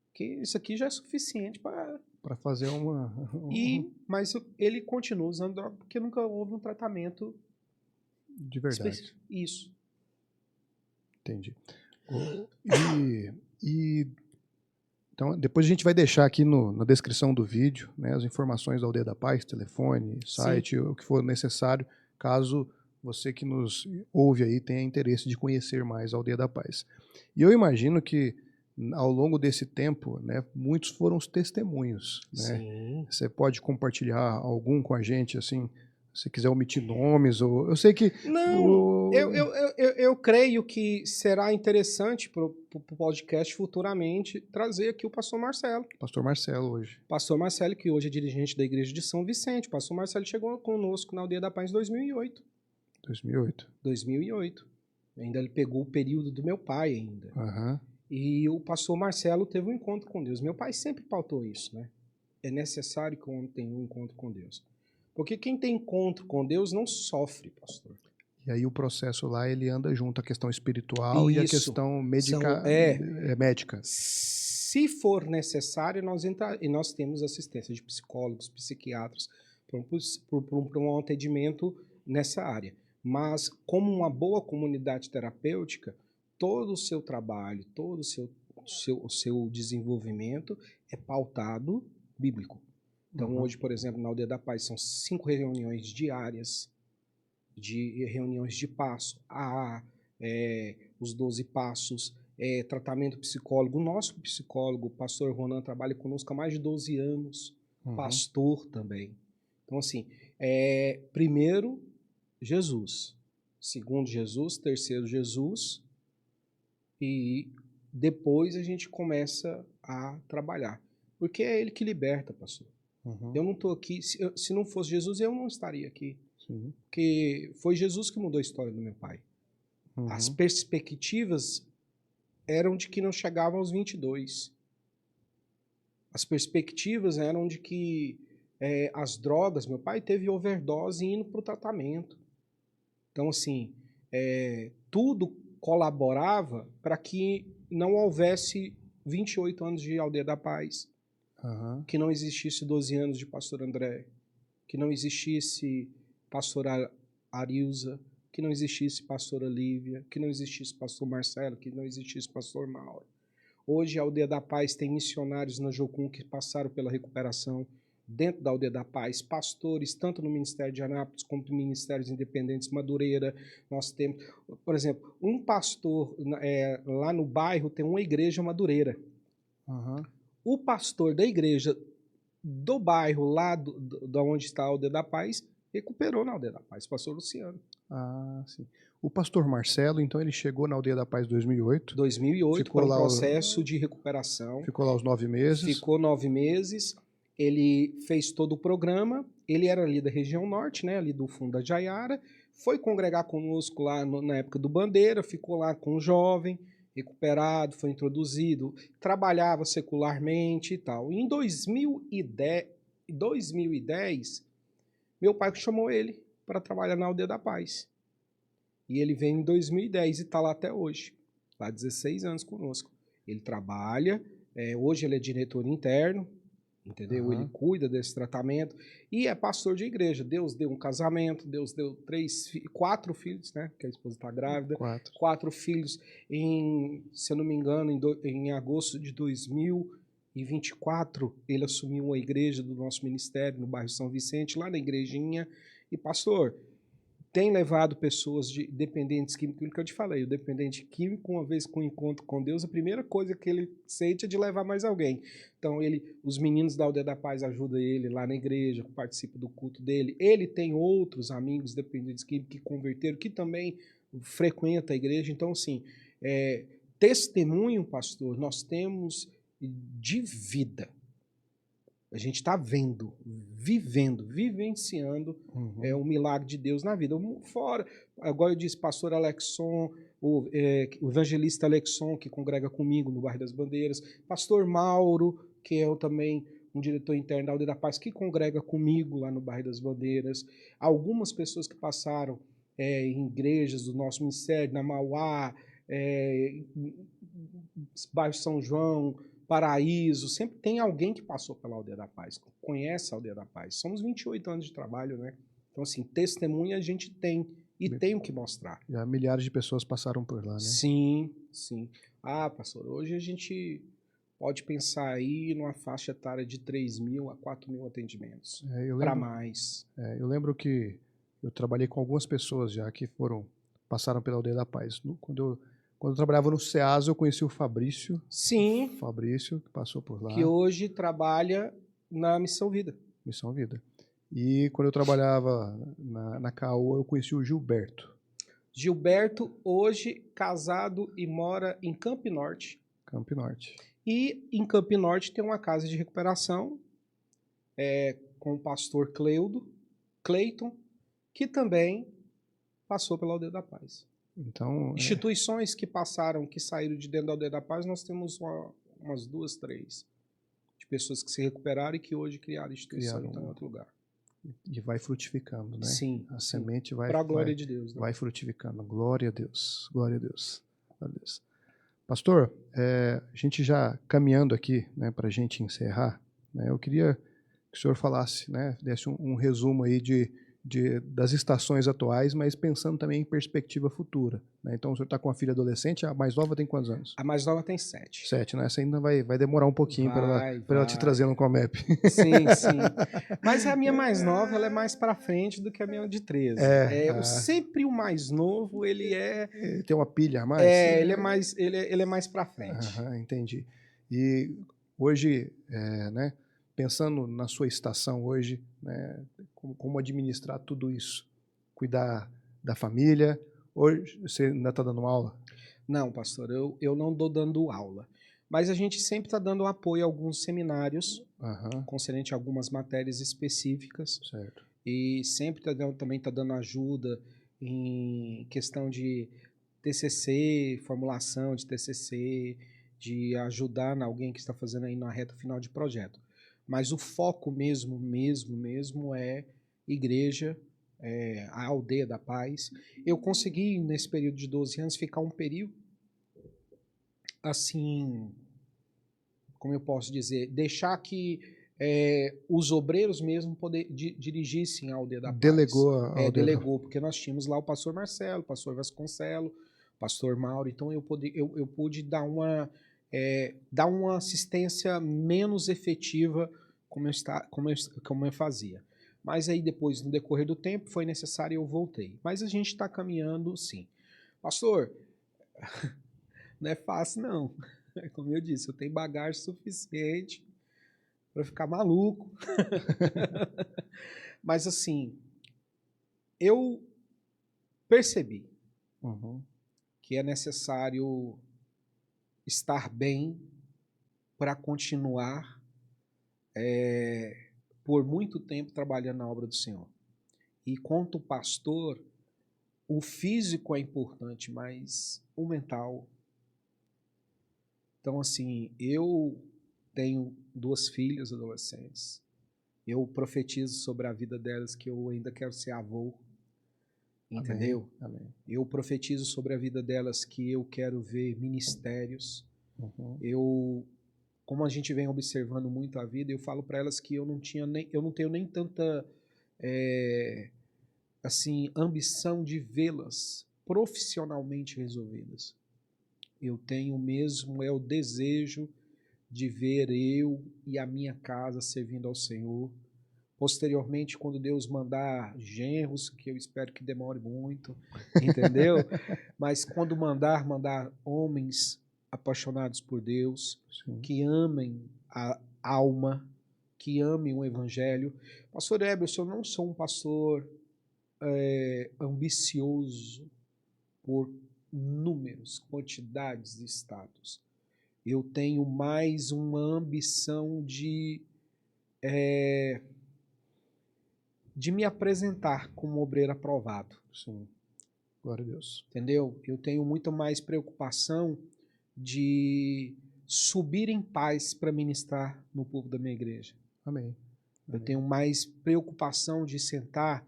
Porque isso aqui já é suficiente para fazer mas ele continua usando droga porque nunca houve um tratamento de verdade. Isso. Entendi. Então, depois a gente vai deixar aqui na descrição do vídeo, né, as informações da Aldeia da Paz, telefone, site, o que for necessário, caso você que nos ouve aí tenha interesse de conhecer mais a Aldeia da Paz. E eu imagino que, ao longo desse tempo, né, muitos foram os testemunhos. Né? Sim. Você pode compartilhar algum com a gente, assim, se quiser omitir nomes, ou eu sei que... Não, eu creio que será interessante para o podcast futuramente trazer aqui o pastor Marcelo. Pastor Marcelo hoje. Pastor Marcelo, que hoje é dirigente da igreja de São Vicente. O pastor Marcelo chegou conosco na Aldeia da Paz em 2008. 2008. Ainda ele pegou o período do meu pai ainda. E o pastor Marcelo teve um encontro com Deus. Meu pai sempre pautou isso, né? É necessário que o homem tenha um encontro com Deus. Porque quem tem encontro com Deus não sofre, pastor. E aí o processo lá, ele anda junto, a questão espiritual e a questão médica. Se for necessário, nós temos assistência de psicólogos, psiquiatras, para um atendimento nessa área. Mas, como uma boa comunidade terapêutica, todo o seu trabalho, todo o seu desenvolvimento é pautado bíblico. Então, hoje, por exemplo, na Aldeia da Paz, são 5 reuniões diárias, reuniões de passo, os 12 passos, tratamento psicólogo. O nosso psicólogo, o pastor Ronan, trabalha conosco há mais de 12 anos, pastor também. Então, assim, primeiro, Jesus. Segundo, Jesus. Terceiro, Jesus. E depois a gente começa a trabalhar. Porque é Ele que liberta, pastor. Eu não estou aqui, se não fosse Jesus, eu não estaria aqui. Porque foi Jesus que mudou a história do meu pai. As perspectivas eram de que não chegava aos 22. As perspectivas eram de que as drogas, meu pai teve overdose indo para o tratamento. Então, assim, tudo colaborava para que não houvesse 28 anos de Aldeia da Paz, que não existisse 12 anos de pastor André, que não existisse pastor Arilza, que não existisse pastora Lívia, que não existisse pastor Marcelo, que não existisse pastor Mauro. Hoje a Aldeia da Paz tem missionários na Jocum que passaram pela recuperação dentro da Aldeia da Paz, pastores, tanto no Ministério de Anápolis como no Ministérios Independentes Madureira. Nós temos, por exemplo, um pastor lá no bairro tem uma igreja Madureira. O pastor da igreja do bairro lá da onde está a Aldeia da Paz, recuperou na Aldeia da Paz, pastor Luciano. Ah, sim. O pastor Marcelo, então, ele chegou na Aldeia da Paz em 2008. 2008, para um processo de recuperação. Ficou lá os 9 meses. Ficou 9 meses. Ele fez todo o programa. Ele era ali da região norte, né, ali do fundo da Jaiara. Foi congregar conosco lá na época do Bandeira, ficou lá com o jovem, recuperado, foi introduzido, trabalhava secularmente e tal. E em 2010, meu pai chamou ele para trabalhar na Aldeia da Paz. E ele veio em 2010 e está lá até hoje. Está há 16 anos conosco. Ele trabalha, hoje ele é diretor interno, entendeu? Uhum. Ele cuida desse tratamento e é pastor de igreja. Deus deu um casamento, Deus deu 4 filhos, né? Porque a esposa está grávida. 4 filhos. Se eu não me engano, em agosto de 2024, ele assumiu a igreja do nosso ministério no bairro São Vicente, lá na igrejinha. E pastor, tem levado pessoas de dependentes químicos, aquilo que eu te falei, o dependente químico, uma vez com o encontro com Deus, a primeira coisa que ele sente é de levar mais alguém. Então, os meninos da Aldeia da Paz ajudam ele lá na igreja, participam do culto dele. Ele tem outros amigos dependentes químicos que converteram, que também frequentam a igreja. Então, assim, testemunho, pastor, nós temos de vida. A gente está vendo, vivendo, vivenciando o milagre de Deus na vida. Fora, agora eu disse, pastor Alexson, o evangelista Alexson, que congrega comigo no bairro das Bandeiras, pastor Mauro, que é também um diretor interno da Aldeia da Paz, que congrega comigo lá no bairro das Bandeiras, algumas pessoas que passaram em igrejas do nosso ministério, na Mauá, bairro São João, Paraíso, sempre tem alguém que passou pela Aldeia da Paz, conhece a Aldeia da Paz. Somos 28 anos de trabalho, né? Então, assim, testemunha a gente tem e tem o que mostrar. Já milhares de pessoas passaram por lá, né? Sim, sim. Ah, pastor, hoje a gente pode pensar aí numa faixa etária de 3.000 a 4.000 atendimentos, para mais. Eu lembro que eu trabalhei com algumas pessoas já que passaram pela Aldeia da Paz. Quando eu trabalhava no SEASA, eu conheci o Fabrício. Sim. Fabrício, que passou por lá. Que hoje trabalha na Missão Vida. Missão Vida. E quando eu trabalhava na CAO, eu conheci o Gilberto. Gilberto, hoje casado e mora em Campo Norte. Campo Norte. E em Campo Norte tem uma casa de recuperação com o pastor Cleiton, que também passou pela Aldeia da Paz. Então, instituições que saíram de dentro da Aldeia da Paz, nós temos umas 2, 3 de pessoas que se recuperaram e que hoje criaram instituição em outro lugar. E vai frutificando, né? Sim. A semente vai... Para a glória de Deus. Né? Vai frutificando. Glória a Deus. Glória a Deus. Glória a Deus. Pastor, a gente já caminhando aqui, né, para a gente encerrar, né, eu queria que o senhor falasse, né, desse um resumo aí das estações atuais, mas pensando também em perspectiva futura. Né? Então, o senhor está com uma filha adolescente, a mais nova tem quantos anos? A mais nova tem 7. 7, né? Essa ainda vai demorar um pouquinho para ela te trazer no Comep. Sim, sim. Mas a minha mais nova, ela é mais para frente do que a minha de 13. Sempre o mais novo, ele tem uma pilha a mais? Ele é mais para frente. Entendi. E hoje, né, pensando na sua estação hoje, né, como administrar tudo isso? Cuidar da família? Hoje você ainda está dando aula? Não, pastor, eu não estou dando aula. Mas a gente sempre está dando apoio a alguns seminários, concernente a algumas matérias específicas. Certo. E sempre também está dando ajuda em questão de TCC, formulação de TCC, de ajudar alguém que está fazendo aí na reta final de projeto. Mas o foco mesmo é igreja, a Aldeia da Paz. Eu consegui, nesse período de 12 anos, ficar um período, assim, como eu posso dizer, deixar que os obreiros mesmo dirigissem a Aldeia da Paz. Delegou. Porque nós tínhamos lá o pastor Marcelo, o pastor Vasconcelos, o pastor Mauro, então eu pude dar uma assistência menos efetiva como eu fazia. Mas aí depois, no decorrer do tempo, foi necessário e eu voltei. Mas a gente está caminhando, sim. Pastor, não é fácil, não. Como eu disse, eu tenho bagagem suficiente para ficar maluco. Mas assim, eu percebi que é necessário estar bem para continuar por muito tempo trabalhando na obra do Senhor. E quanto pastor, o físico é importante, mas o mental. Então, assim, eu tenho 2 filhas adolescentes. Eu profetizo sobre a vida delas que eu ainda quero ser avô. Entendeu? Amém. Eu profetizo sobre a vida delas que eu quero ver ministérios. Como a gente vem observando muito a vida, eu falo para elas que eu não tenho nem tanta assim, ambição de vê-las profissionalmente resolvidas. Eu tenho mesmo o desejo de ver eu e a minha casa servindo ao Senhor. Posteriormente, quando Deus mandar genros, que eu espero que demore muito, entendeu? Mas quando mandar homens apaixonados por Deus, Sim. que amem a alma, que amem o Evangelho. Pastor Eberson, eu não sou um pastor ambicioso por números, quantidades e status. Eu tenho mais uma ambição de me apresentar como obreiro aprovado. Sim. Glória a Deus. Entendeu? Eu tenho muito mais preocupação de subir em paz para ministrar no povo da minha igreja. Amém. Eu tenho mais preocupação de sentar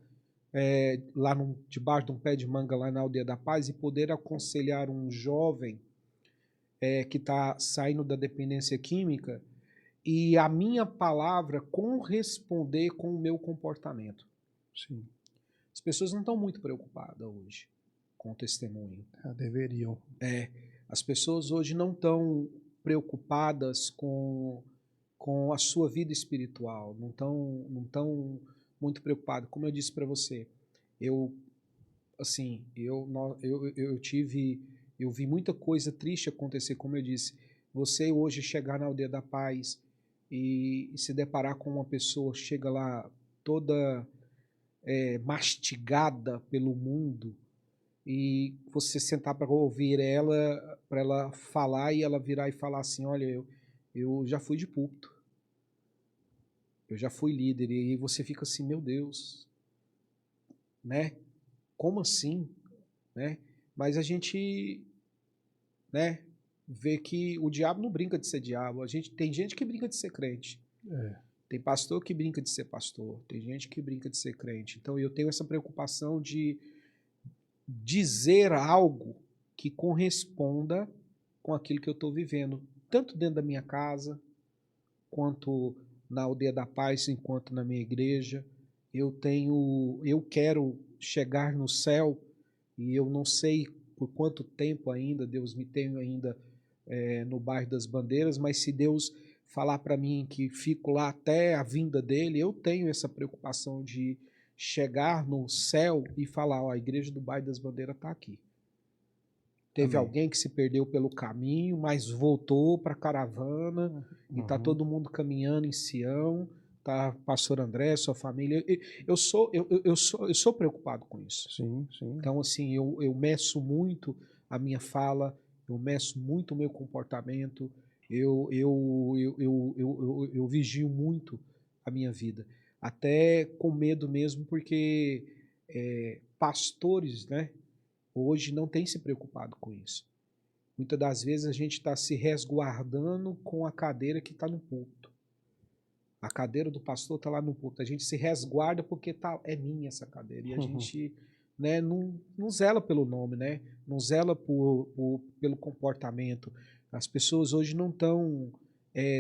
lá debaixo de um pé de manga lá na Aldeia da Paz e poder aconselhar um jovem que está saindo da dependência química e a minha palavra corresponder com o meu comportamento. Sim. As pessoas não estão muito preocupadas hoje com o testemunho. Deveriam. As pessoas hoje não estão preocupadas com a sua vida espiritual, não estão muito preocupadas. Como eu disse para você, eu vi muita coisa triste acontecer, como eu disse. Você hoje chegar na Aldeia da Paz e se deparar com uma pessoa, chega lá toda mastigada pelo mundo, e você sentar para ouvir ela, para ela falar e ela virar e falar assim, olha, eu já fui de púlpito, eu já fui líder, e você fica assim, meu Deus, né? Como assim? Né? Mas a gente, né, vê que o diabo não brinca de ser diabo. Tem gente que brinca de ser crente. Tem pastor que brinca de ser pastor. Tem gente que brinca de ser crente. Então eu tenho essa preocupação de dizer algo que corresponda com aquilo que eu estou vivendo, tanto dentro da minha casa, quanto na Aldeia da Paz, enquanto na minha igreja. Eu quero chegar no céu, e eu não sei por quanto tempo ainda Deus me tem ainda no bairro das Bandeiras, mas se Deus falar para mim que fico lá até a vinda dele, eu tenho essa preocupação de chegar no céu e falar, ó, a igreja do bairro das Bandeiras está aqui. Teve alguém que se perdeu pelo caminho, mas voltou para a caravana e está todo mundo caminhando em Sião. Tá, pastor André, sua família. Eu sou preocupado com isso. Sim, sim. Então, assim, eu meço muito a minha fala, eu meço muito o meu comportamento, eu vigio muito a minha vida. Até com medo mesmo, porque pastores, né, hoje não têm se preocupado com isso. Muitas das vezes a gente está se resguardando com a cadeira que está no púlpito. A cadeira do pastor está lá no púlpito. A gente se resguarda porque é minha essa cadeira. E a gente, né, não zela pelo nome, né? Não zela pelo comportamento. As pessoas hoje não estão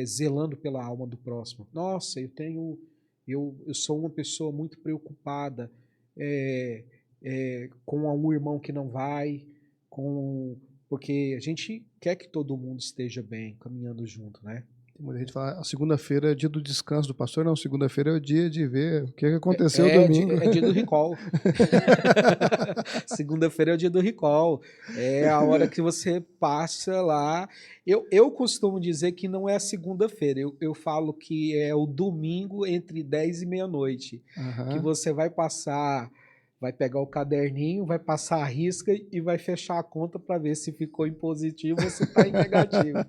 zelando pela alma do próximo. Nossa, eu sou uma pessoa muito preocupada com um irmão que não vai, porque a gente quer que todo mundo esteja bem, caminhando junto, né? Tem muita gente que fala, a segunda-feira é dia do descanso do pastor, não, segunda-feira é o dia de ver o que aconteceu domingo. É dia do recall. Segunda-feira é o dia do recall. É a hora que você passa lá. Eu costumo dizer que não é a segunda-feira. Eu falo que é o domingo entre 10 e meia-noite. Que você vai passar, vai pegar o caderninho, vai passar a risca e vai fechar a conta para ver se ficou em positivo ou se está em negativo.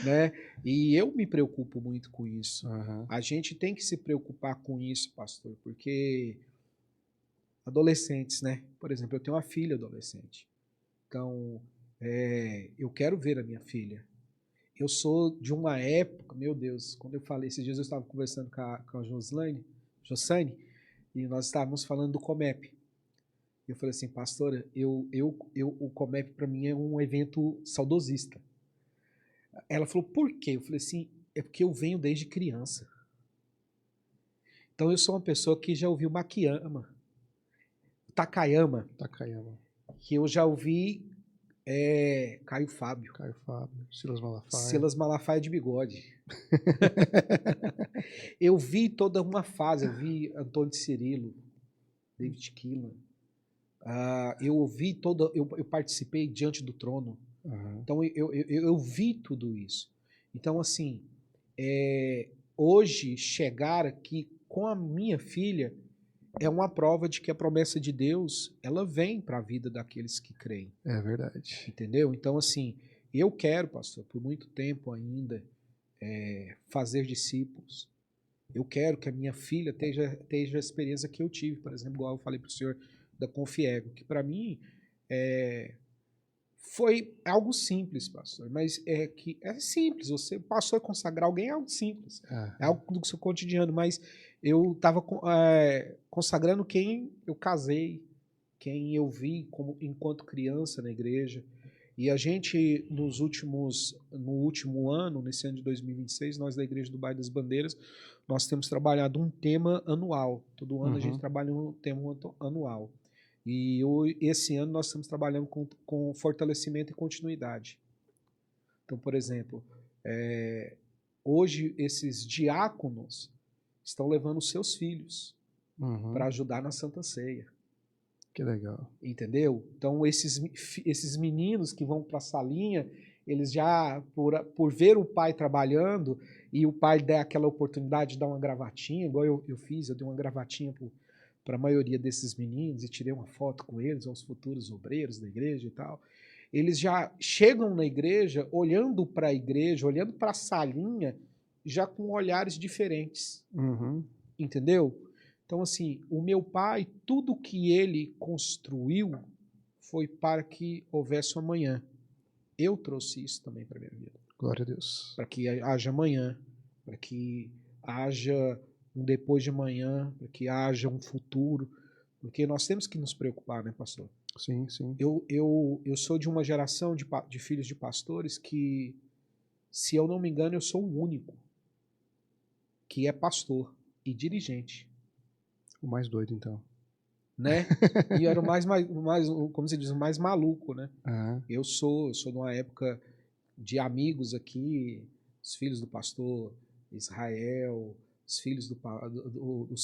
Né? E eu me preocupo muito com isso. A gente tem que se preocupar com isso, pastor, porque adolescentes, né? Por exemplo, eu tenho uma filha adolescente. Então, eu quero ver a minha filha. Eu sou de uma época, meu Deus, quando eu falei, esses dias eu estava conversando com a Jossane, e nós estávamos falando do Comep. Eu falei assim, pastora, o Comep para mim é um evento saudosista. Ela falou, por quê? Eu falei assim, é porque eu venho desde criança. Então eu sou uma pessoa que já ouviu Takayama, que eu já ouvi Caio Fábio, Silas Malafaia de bigode. Eu vi toda uma fase, eu vi Antônio Cirilo, David Keelan. Eu participei Diante do Trono. Então eu vi tudo isso. Então assim, hoje chegar aqui com a minha filha é uma prova de que a promessa de Deus, ela vem para a vida daqueles que creem. É verdade. Entendeu? Então assim, eu quero, pastor, por muito tempo ainda, fazer discípulos. Eu quero que a minha filha esteja a experiência que eu tive, por exemplo, igual eu falei para o senhor da Confiego, que para mim foi algo simples, pastor, mas é simples, você passou a consagrar alguém, é algo simples, é algo do seu cotidiano, mas eu estava consagrando quem eu casei, quem eu vi enquanto criança na igreja, e a gente, no último ano, nesse ano de 2026, nós da Igreja do Bairro das Bandeiras, nós temos trabalhado um tema anual, todo ano a gente trabalha um tema anual. E esse ano nós estamos trabalhando com fortalecimento e continuidade. Então, por exemplo, hoje esses diáconos estão levando os seus filhos para ajudar na Santa Ceia. Que legal. Entendeu? Então, esses meninos que vão para a salinha, eles já, por ver o pai trabalhando e o pai der aquela oportunidade de dar uma gravatinha, igual eu fiz, eu dei uma gravatinha para a maioria desses meninos e tirei uma foto com eles, aos futuros obreiros da igreja e tal. Eles já chegam na igreja, olhando para a igreja, olhando para a salinha, já com olhares diferentes. Entendeu? Então, assim, o meu pai, tudo que ele construiu foi para que houvesse um amanhã. Eu trouxe isso também para a minha vida. Glória a Deus. Para que haja amanhã, para que haja um depois de amanhã, para que haja um futuro, porque nós temos que nos preocupar, né, pastor? Sim, sim. Eu sou de uma geração de filhos de pastores que, se eu não me engano, eu sou o único que é pastor e dirigente. O mais doido, então. Né? E era o mais, como se diz, o mais maluco, né? Eu sou de uma época de amigos aqui, os filhos do pastor Israel, os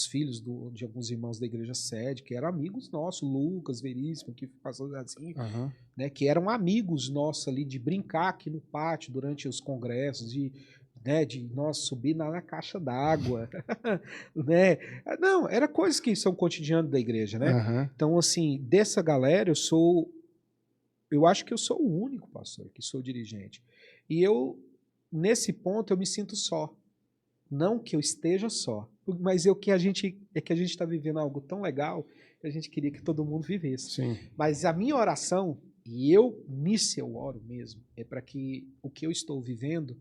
filhos de alguns irmãos da igreja sede, que eram amigos nossos, Lucas, Veríssimo, que passou assim, né? Que eram amigos nossos ali, de brincar aqui no pátio durante os congressos, de nós subir na caixa d'água, né? Não, era coisas que são cotidiano da igreja, né? Então, assim, dessa galera, eu acho que eu sou o único pastor que sou dirigente. E nesse ponto, eu me sinto só. Não que eu esteja só, mas que a gente está vivendo algo tão legal que a gente queria que todo mundo vivesse. Sim. Mas a minha oração, e nisso eu oro mesmo, é para que o que eu estou vivendo,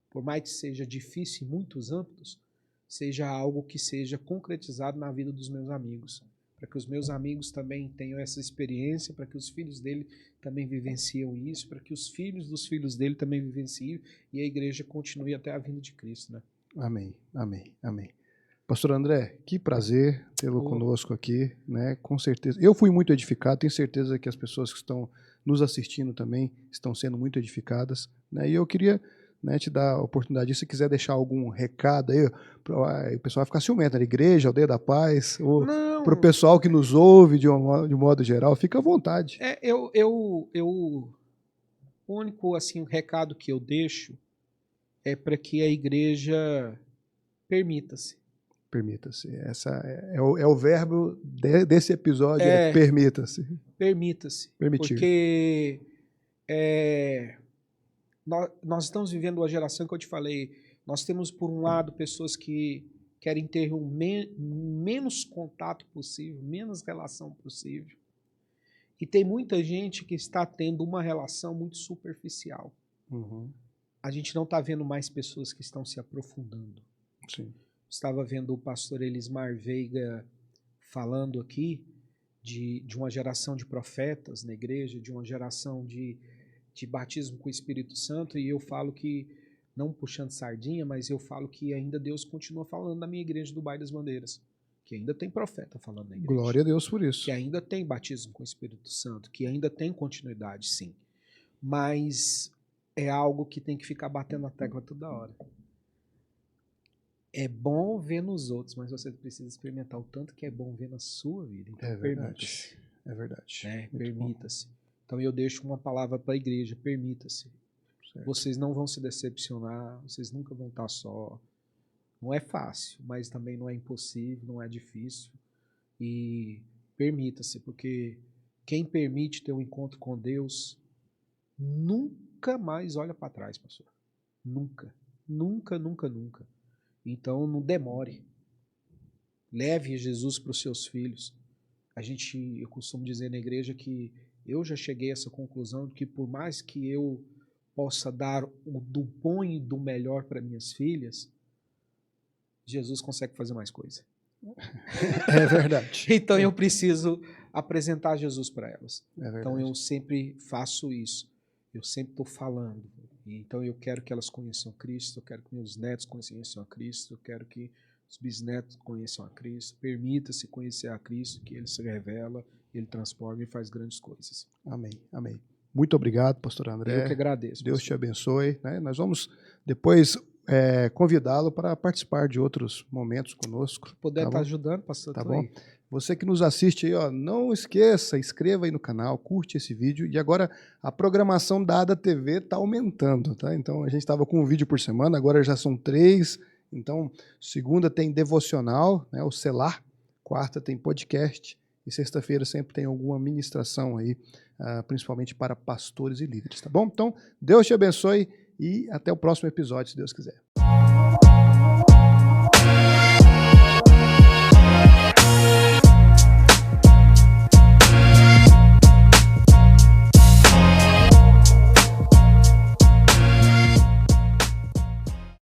por mais que seja difícil em muitos âmbitos, seja algo que seja concretizado na vida dos meus amigos. Para que os meus amigos também tenham essa experiência, para que os filhos dele também vivenciam isso, para que os filhos dos filhos dele também vivenciem e a igreja continue até a vinda de Cristo, né? Amém, amém, amém. Pastor André, que prazer tê-lo conosco aqui, né? Com certeza. Eu fui muito edificado, tenho certeza que as pessoas que estão nos assistindo também estão sendo muito edificadas, né? E eu queria né, te dar a oportunidade. Se quiser deixar algum recado aí, o pessoal vai ficar ciumento, né? Igreja, Aldeia da Paz, ou para o pessoal que nos ouve de modo geral, fica à vontade. O único assim, recado que eu deixo é para que a igreja permita-se. Permita-se. Essa é o verbo desse episódio, permita-se. Permita-se. Permitir. Porque nós estamos vivendo uma geração que eu te falei, nós temos, por um lado, pessoas que querem ter o menos contato possível, menos relação possível. E tem muita gente que está tendo uma relação muito superficial. Uhum. A gente não está vendo mais pessoas que estão se aprofundando. Sim. Estava vendo o pastor Elismar Veiga falando aqui de uma geração de profetas na igreja, de uma geração de batismo com o Espírito Santo, e eu falo que, não puxando sardinha, mas eu falo que ainda Deus continua falando na minha igreja do Bairro das Bandeiras, que ainda tem profeta falando na igreja. Glória a Deus por isso. Que ainda tem batismo com o Espírito Santo, que ainda tem continuidade, sim. Mas é algo que tem que ficar batendo na tecla toda hora. É bom ver nos outros, mas você precisa experimentar o tanto que é bom ver na sua vida. Então, permita-se. É verdade. Permita-se. Então, eu deixo uma palavra para a igreja: permita-se. Vocês não vão se decepcionar, vocês nunca vão estar só. Não é fácil, mas também não é impossível, não é difícil. E permita-se, porque quem permite ter um encontro com Deus nunca mais olha para trás, pastor. Nunca. Nunca, nunca, nunca. Então, não demore. Leve Jesus para os seus filhos. Eu costumo dizer na igreja que eu já cheguei a essa conclusão de que, por mais que eu possa dar do bom e do melhor para minhas filhas, Jesus consegue fazer mais coisa. É verdade. Então eu preciso apresentar Jesus para elas. Então eu sempre faço isso. Eu sempre estou falando. Então eu quero que elas conheçam Cristo, eu quero que meus netos conheçam a Cristo, eu quero que os bisnetos conheçam a Cristo. Permita-se conhecer a Cristo, que Ele se revela, Ele transforma e faz grandes coisas. Amém, amém. Muito obrigado, pastor André. Eu que agradeço. Deus te abençoe. Né? Nós vamos depois convidá-lo para participar de outros momentos conosco. Se puder estar ajudando, pastor. Tá bom? Você que nos assiste aí, ó, não esqueça, inscreva aí no canal, curte esse vídeo. E agora a programação da Ada TV está aumentando, tá? Então a gente estava com um vídeo por semana, agora já são 3. Então, segunda tem devocional, né, o Selar, quarta tem podcast e sexta-feira sempre tem alguma ministração aí, principalmente para pastores e líderes, tá bom? Então, Deus te abençoe e até o próximo episódio, se Deus quiser.